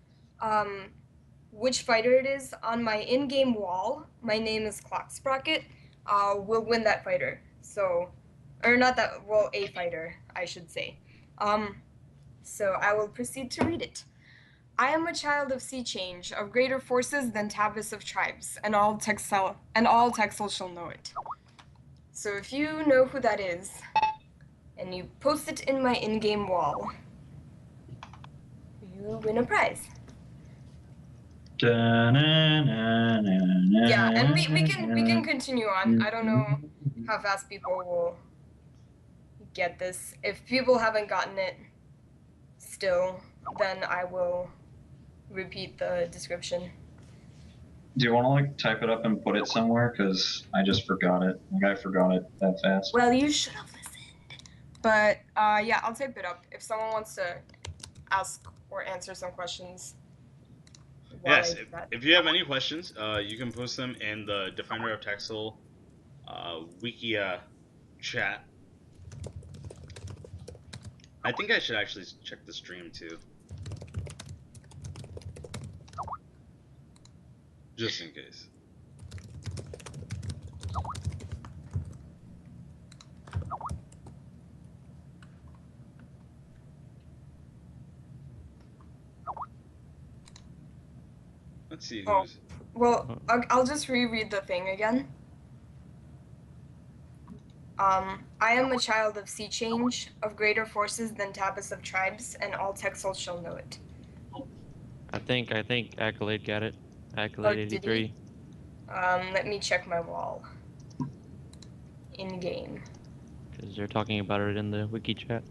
which fighter it is on my in-game wall, my name is Clock Sprocket, will win that fighter. So, or not that, well, a fighter, I should say. So I will proceed to read it. I am a child of sea change, of greater forces than Tavis of tribes, and all Texel shall know it. So if you know who that is, and you post it in my in-game wall, you win a prize. Yeah, and we can continue on. I don't know how fast people will get this. If people haven't gotten it still, then I will repeat the description. Do you want to type it up and put it somewhere? Because I just forgot it. I forgot it that fast. Well, you should have listened. But yeah, I'll type it up if someone wants to ask or answer some questions. Yes, if you have any questions, you can post them in the Defender of Texel wiki chat. I think I should actually check the stream too. Just in case. Let's see who's... Well, I'll just reread the thing again. I am a child of sea change, of greater forces than Tavis of tribes, and all Texel shall know it. I think Accolade got it. Accolade 83. Let me check my wall. In game. Because they're talking about it in the wiki chat.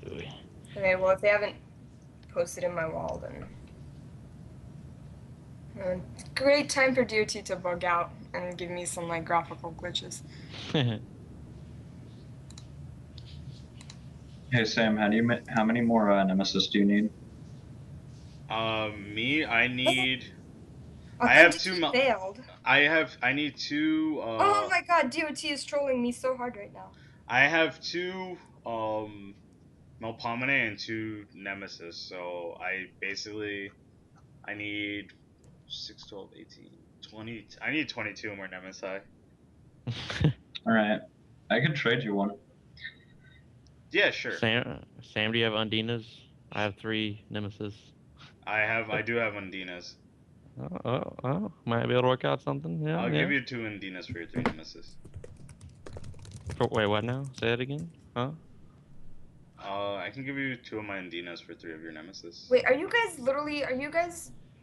Okay, well if they haven't posted in my wall, then Great time for DOT to bug out and give me some like graphical glitches. Hey Sam, how many more Nemesis do you need? Me, I need. I have two. Authenticity failed. I need two. Oh my god, DOT is trolling me so hard right now. I have two. Melpomene and two Nemesis. So I need 6, 12, 18, 20. I need 22 more Nemesis. Alright. I can trade you one. Yeah, sure. Sam, do you have Undinas? I have 3 Nemesis. I do have Undinas. Might be able to work out something. Yeah, I'll yeah. give you 2 Undinas for your 3 Nemesis. Wait, what now? Say it again? Huh? I can give you 2 of my Undinas for 3 of your Nemesis. Wait, are you guys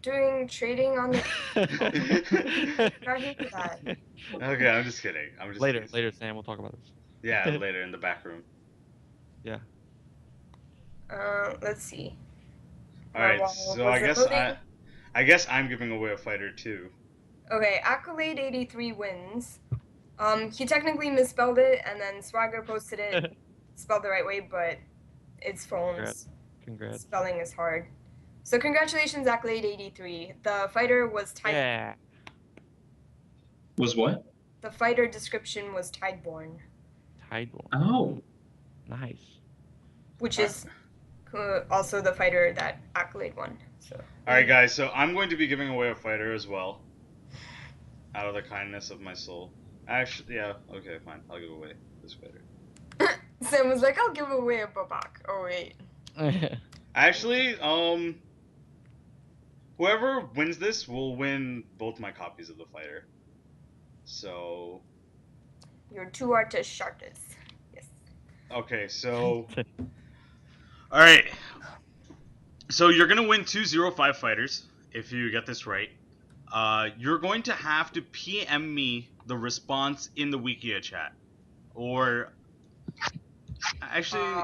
doing trading on the I hate that. Okay, I'm just kidding. Later, Sam, we'll talk about this. Yeah, later in the back room. Yeah. Let's see. Alright, well, so was it I guess I'm giving away a fighter too. Okay, Accolade 83 wins. He technically misspelled it, and then Swagger posted it, spelled the right way, but its phone's Congrats. spelling is hard. So congratulations, Accolade 83. The fighter was Tide. Yeah. Was what? The fighter description was Tideborn, Tideborn. Oh. Nice. which is also the fighter that Accolade won. So. Alright guys, so I'm going to be giving away a fighter as well. Out of the kindness of my soul. Actually, yeah, okay, fine. I'll give away this fighter. Sam was like, I'll give away a Babak. Oh, wait. Actually, whoever wins this will win both my copies of the fighter. So... Your 2 artists shartest. Yes. Okay, so... Alright. So you're gonna win 2 0-5 fighters, if you get this right. You're going to have to PM me the response in the Wikia chat. Or... Actually...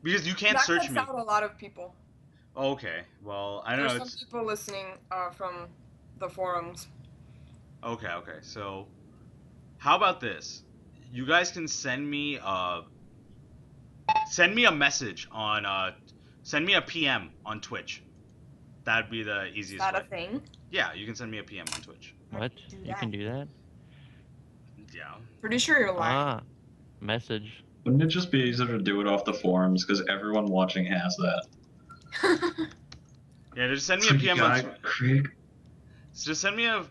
because you can't search me. That cuts out a lot of people. Okay, well, I don't know. There's some people listening from the forums. Okay, so... How about this? You guys can send me a message on... send me a PM on Twitch. That'd be the easiest way. Is that a thing? Yeah, you can send me a PM on Twitch. What? You can do that? Yeah. Pretty sure you're lying. Message. Wouldn't it just be easier to do it off the forums because everyone watching has that? Yeah, just send me a PM on Twitch. Craig. Just send me a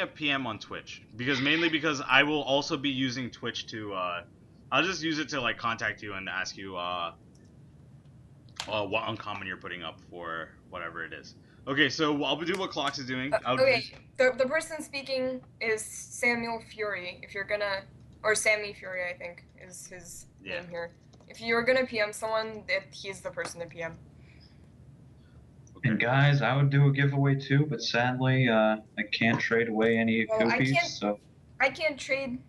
PM on Twitch because I will also be using Twitch to I'll just use it to like contact you and ask you what uncommon you're putting up for whatever it is. Okay, so I'll do what Clocks is doing. The person speaking is Samuel Fury. If you're gonna, or Sammy Fury, I think is his name here. If you're gonna PM someone, he's the person to PM. And guys, I would do a giveaway too, but sadly, I can't trade away any goopies. So I can't trade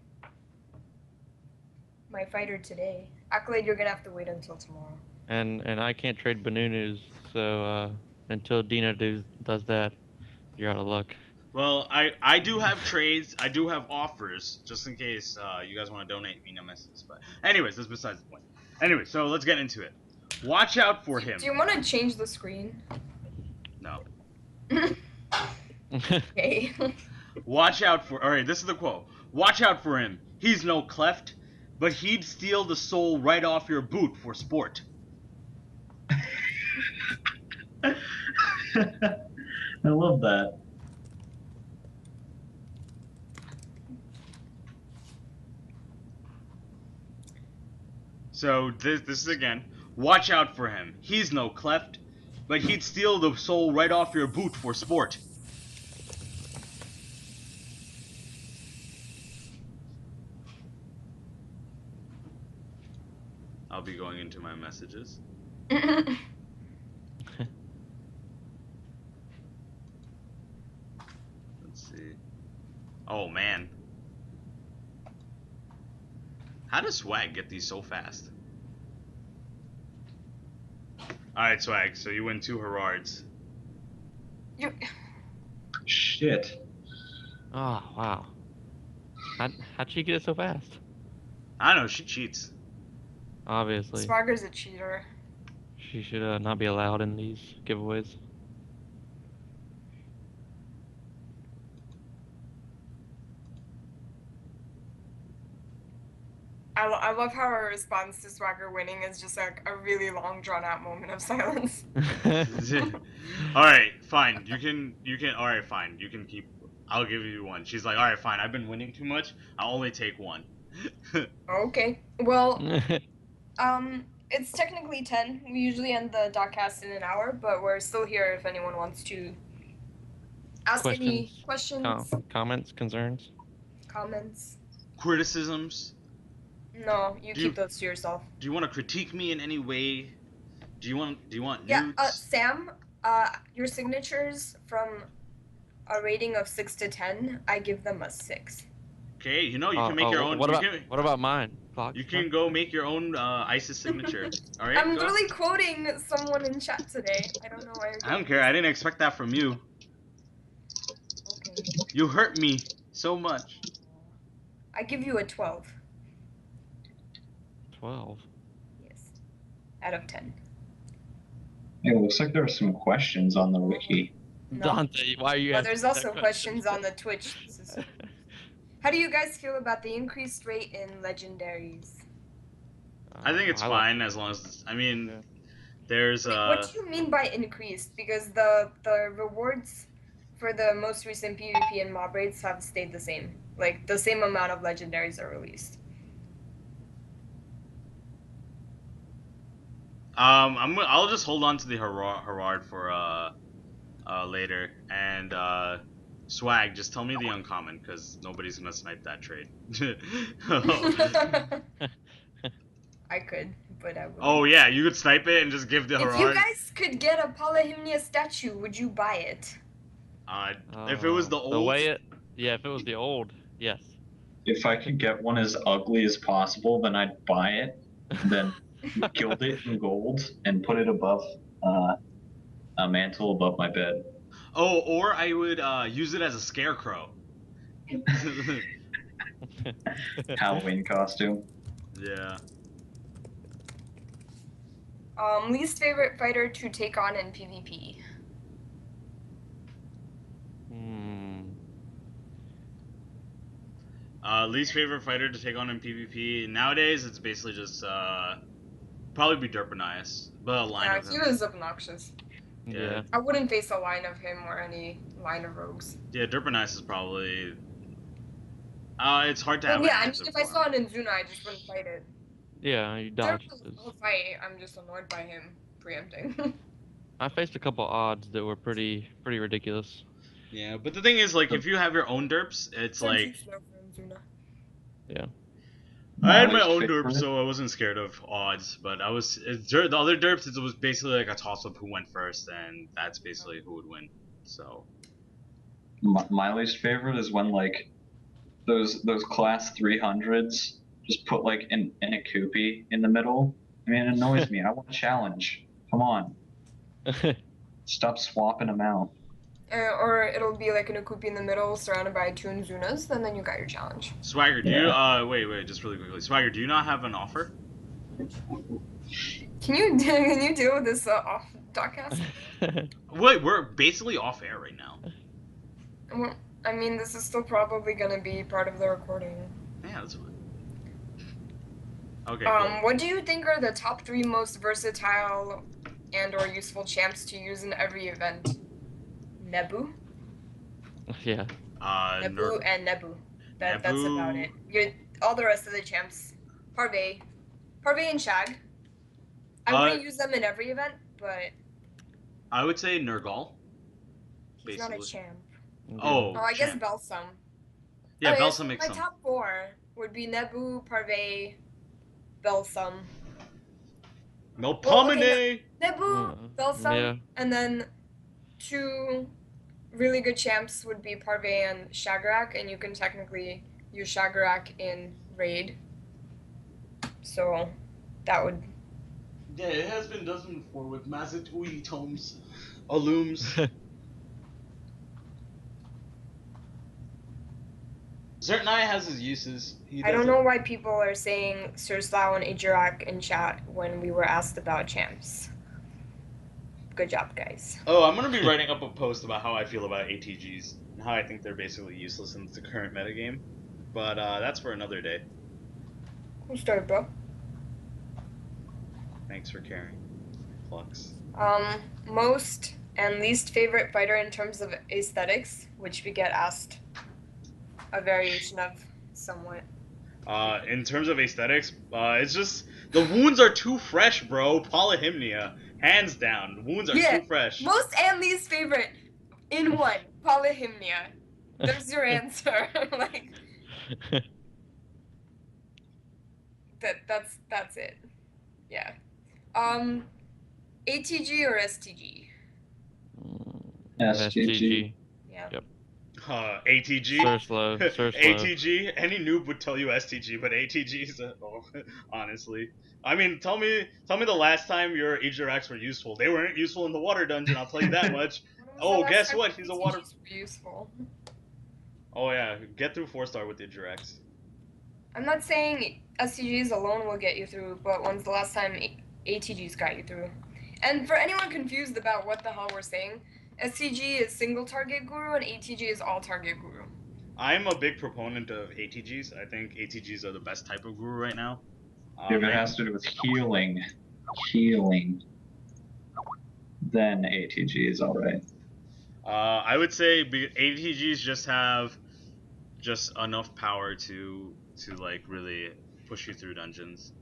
my fighter today. Accolade, you're gonna have to wait until tomorrow. And I can't trade Banunus, so until Dina does that, you're out of luck. Well, I do have trades. I do have offers, just in case you guys want to donate me Nemesis. But anyways, that's besides the point. Anyway, so let's get into it. Watch out for him. Do you want to change the screen? No. Okay. Watch out for... Alright, this is the quote. Watch out for him. He's no cleft, but he'd steal the soul right off your boot for sport. I love that. So, this is again. Watch out for him. He's no cleft, but he'd steal the soul right off your boot for sport. I'll be going into my messages. Let's see. Oh, man. How does Swag get these so fast? Alright, Swag, so you win 2 Herards. shit. Oh, wow. How'd she get it so fast? I don't know. She cheats. Obviously. Swagger's a cheater. She should not be allowed in these giveaways. I love how her response to Swagger winning is just like a really long, drawn-out moment of silence. All right, fine. You can. All right, fine. You can keep. I'll give you one. She's like, all right, fine. I've been winning too much. I'll only take one. Okay. Well, it's technically 10. We usually end the DOTcast in an hour, but we're still here if anyone wants to ask any questions, comments, concerns. comments. Criticisms. No, you Do keep you- those to yourself. Do you want to critique me in any way? Do you want Yeah, nudes? Sam, your signatures from a rating of 6 to 10, I give them a 6. Okay, you can make your own. What about mine? You can go make your own ISIS signature. All right. I'm go. literally quoting someone in chat today. I don't know why you're I don't care. I didn't expect that from you. Okay. You hurt me so much. I give you a 12. 12. Yes. Out of 10. It looks like there are some questions on the wiki. No. Dante, why are you But asking there's also that questions on the Twitch system. How do you guys feel about the increased rate in legendaries? I think it's I fine as long as Yeah. there's Wait, what do you mean by increased? Because the rewards for the most recent PvP and mob raids have stayed the same. Like, the same amount of legendaries are released. I'll just hold on to the Herard for later, and Swag, just tell me the uncommon, because nobody's gonna snipe that trade. I could, but I wouldn't. Oh yeah, you could snipe it and just give the If you Herard. guys could get a Palahimnia statue, would you buy it? If it was the old. If it was the old, yes. If I could get one as ugly as possible, then I'd buy it, then gild it in gold, and put it above a mantle above my bed. Oh, or I would use it as a scarecrow. Halloween costume. Yeah. Least favorite fighter to take on in PvP. Least favorite fighter to take on in PvP. Nowadays, it's basically just probably be Derpanias, but a line Yeah, of he him. was obnoxious. Yeah. I wouldn't face a line of him or any line of rogues. Yeah, Derpanias is probably. It's hard to have. Yeah, an I mean, answer if I for. saw an Inzuna, I just wouldn't fight it. Yeah, you dodge. I'll fight. I'm just annoyed by him preempting. I faced a couple odds that were pretty ridiculous. Yeah, but the thing is, like, if you have your own derps, it's like. Yeah. I had my least own favorite- derp, so I wasn't scared of odds. But the other derps, it was basically like a toss up who went first, and that's basically who would win. So. My least favorite is when like those class 300s just put like an Akupi in the middle. I mean, it annoys me. I want a challenge. Come on, stop swapping them out. Or it'll be like an Akupi in the middle, surrounded by 2 Inzunas, and then you got your challenge. Swagger, do you wait, just really quickly. Swagger, do you not have an offer? Can you deal with this off DOTcast? Wait, we're basically off air right now. Well, I mean, this is still probably gonna be part of the recording. Yeah, that's fine. Okay. Cool. What do you think are the top 3 most versatile and/or useful champs to use in every event? Nebu, Yeah. Nebu, and Nebu. That's Nebu. about it. All the rest of the champs, Parvey and Shag. I wouldn't use them in every event, but I would say Nergal. he's not a Basically. champ. Oh. I guess champ. Balsam. Yeah, Okay, Balsam so makes my some. top 4 would be Nebu, Parvey, Balsam. Melpomene! Nebu, Balsam, Yeah. and then 2 really good champs would be Parvey and Shagarak, and you can technically use Shagarak in Raid. So that would... Yeah, it has been done before with Mazatui tomes. Alums. Certain Eye has his uses. I don't know why people are saying Sir Slough and Ajarak in chat when we were asked about champs. Good job, guys. Oh, I'm gonna be writing up a post about how I feel about ATGs and how I think they're basically useless in the current metagame. But that's for another day. Cool story, bro. Thanks for caring, Flux. Most and least favorite fighter in terms of aesthetics, which we get asked a variation of somewhat. In terms of aesthetics, it's just the wounds are too fresh, bro. Polyhymnia, hands down. The wounds are too fresh. Most and least favorite in one. Polyhymnia. There's your answer. Like that's it. Yeah. ATG or STG? STG. Yeah. Yep. ATG. Sir Slow. ATG. Any noob would tell you STG, but ATG's honestly. I mean, tell me the last time your Ajax were useful. They weren't useful in the water dungeon. I'll tell you that much. Oh, guess what? He's a water. Useful. Oh yeah, get through 4-star with Ajax. I'm not saying STGs alone will get you through, but when's the last time ATGs got you through? And for anyone confused about what the hell we're saying, STG is single target guru and ATG is all target guru. I'm a big proponent of ATGs. I think ATGs are the best type of guru right now. If it has to do with healing, then ATG is alright. I would say ATGs just have enough power to like really push you through dungeons.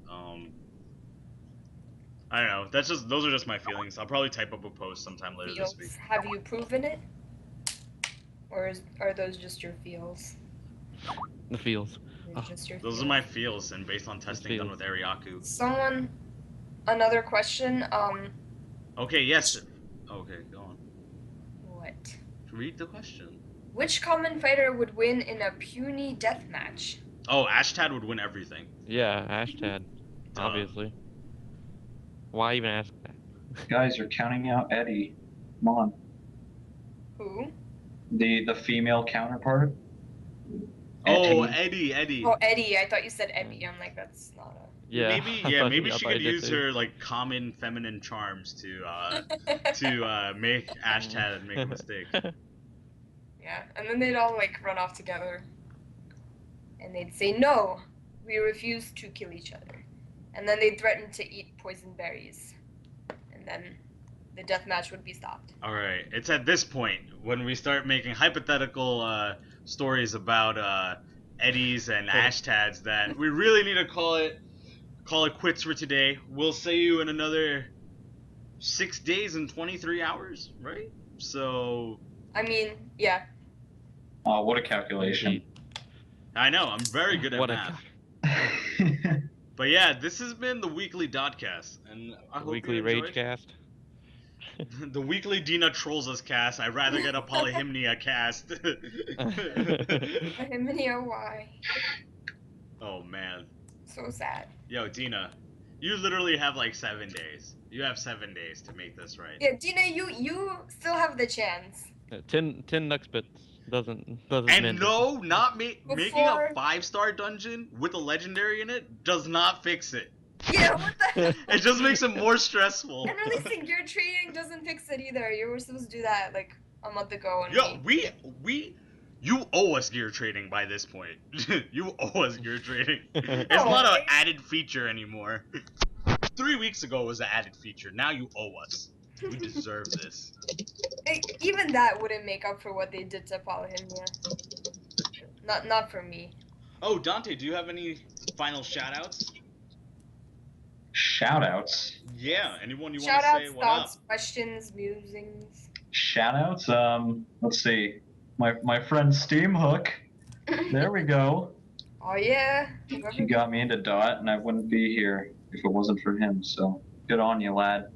I don't know. Those are just my feelings. I'll probably type up a post sometime later this week. Have you proven it, or are those just your feels? The feels. Those are my feels, and based on testing done with Ariaku. Another question. Okay. Yes. Okay. Go on. What? Read the question. Which common fighter would win in a puny deathmatch? Oh, Ashtad would win everything. Yeah, Ashtad. Obviously. Why even ask that? Guys, you're counting out Eddie. Come on. Who? The female counterpart. Oh, Eddie. Oh, Eddie. I thought you said Ebby. I'm like, that's not a... Yeah. Maybe she could use her like common feminine charms to make Ashtad make a mistake. Yeah, and then they'd all like run off together. And they'd say, no, we refuse to kill each other. And then they'd threaten to eat poison berries. And then the death match would be stopped. Alright, it's at this point when we start making hypothetical stories about Eddies and Ashtads that we really need to call it quits for today. We'll see you in another 6 days and 23 hours, right? So... I mean, yeah. Oh, what a calculation. I know, I'm very good at math. But yeah, this has been the weekly DOTcast, and I hope weekly you enjoyed. Ragecast. The weekly Dina trolls us cast. I'd rather get a Polyhymnia cast. Polyhymnia, why? Oh man. So sad. Yo, Dina, you literally have like 7 days. You have 7 days to make this right. Yeah, Dina, you still have the chance. 10 Nux bits doesn't And no, not making a 5-star dungeon with a legendary in it does not fix it. Yeah, what the hell? It just makes it more stressful. And releasing gear trading doesn't fix it either. You were supposed to do that like a month ago. And Yo, you owe us gear trading by this point. You owe us gear trading. It's not an added feature anymore. 3 weeks ago it was an added feature. Now you owe us. We deserve this. Even that wouldn't make up for what they did to Polyhymnia. Not for me. Oh, Dante, do you have any final shoutouts? Shoutouts? Yeah, anyone you want to say what thoughts, up? questions, musings. Shoutouts? Let's see. My friend Steamhook. There we go. Oh yeah. He got me into Dot, and I wouldn't be here if it wasn't for him. So good on you, lad.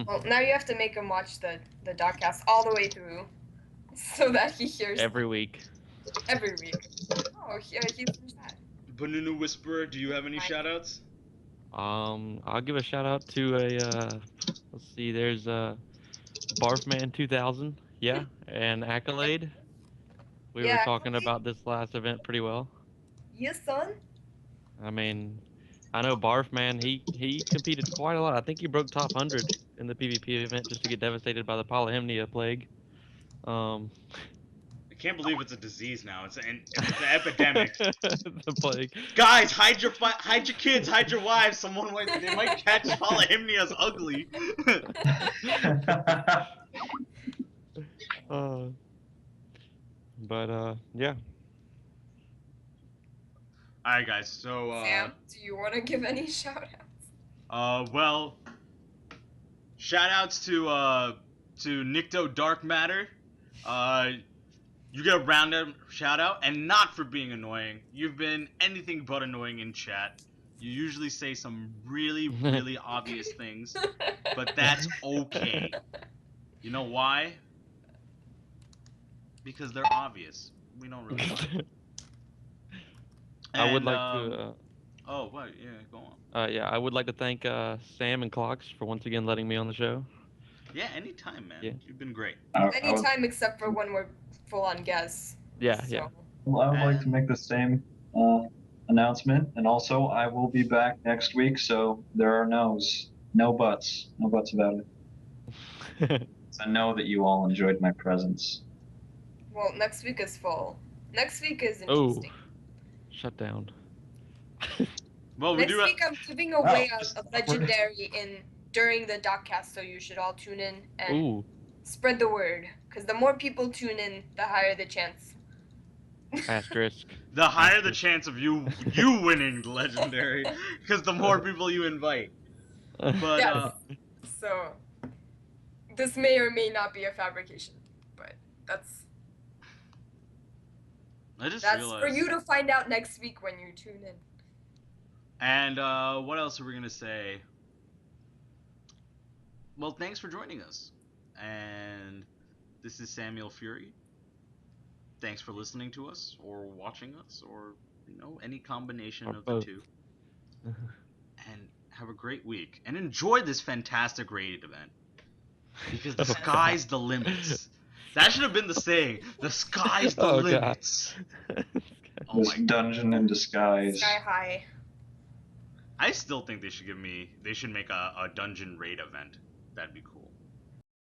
Well, now you have to make him watch the DOTcast all the way through, so that he hears every week. Every week. Oh, he's that. Banana Whisperer, do you have any shoutouts? I'll give a shout out to let's see, there's Barfman 2000, yeah, and Accolade, We were talking about this last event pretty well. Yes, son. I mean, I know Barf Man, he competed quite a lot. I think he broke top 100 in the PvP event just to get devastated by the Polyhymnia plague. I can't believe it's a disease now. It's an epidemic. The plague. Guys, hide your kids, hide your wives. They might catch Polyhymnia as ugly. Yeah. Alright, guys. So Sam, do you want to give any shout-outs? well, shout-outs to Nikto Dark Matter. You get a round-up shout-out, and not for being annoying. You've been anything but annoying in chat. You usually say some really, really obvious things, but that's okay. You know why? Because they're obvious. We don't really mind. I would like to. Oh, what? Yeah, go on. Yeah, I would like to thank Sam and Clocks for once again letting me on the show. Yeah, anytime, man. Yeah. You've been great. Anytime except for when we're full-on guests. Yeah, so. yeah. Well, I would like to make the same announcement, and also I will be back next week, so there are no buts about it. I know that you all enjoyed my presence. Well, next week is full. Next week is interesting. Oh, shut down. Well, next week I'm giving away a legendary during the DOTcast, so you should all tune in and spread the word. Because the more people tune in, the higher the chance. Asterisk. The higher the chance of you winning the legendary, because the more people you invite. But yes. So this may or may not be a fabrication, but that's realized. For you to find out next week when you tune in. And what else are we gonna say? Well, thanks for joining us. And this is Samuel Fury. Thanks for listening to us or watching us or any combination of the two. And have a great week and enjoy this fantastic raid event. Because the sky's the limits. That should have been the saying. The sky's the limits. This dungeon in disguise. Sky high. I still think they should make a dungeon raid event. That'd be cool.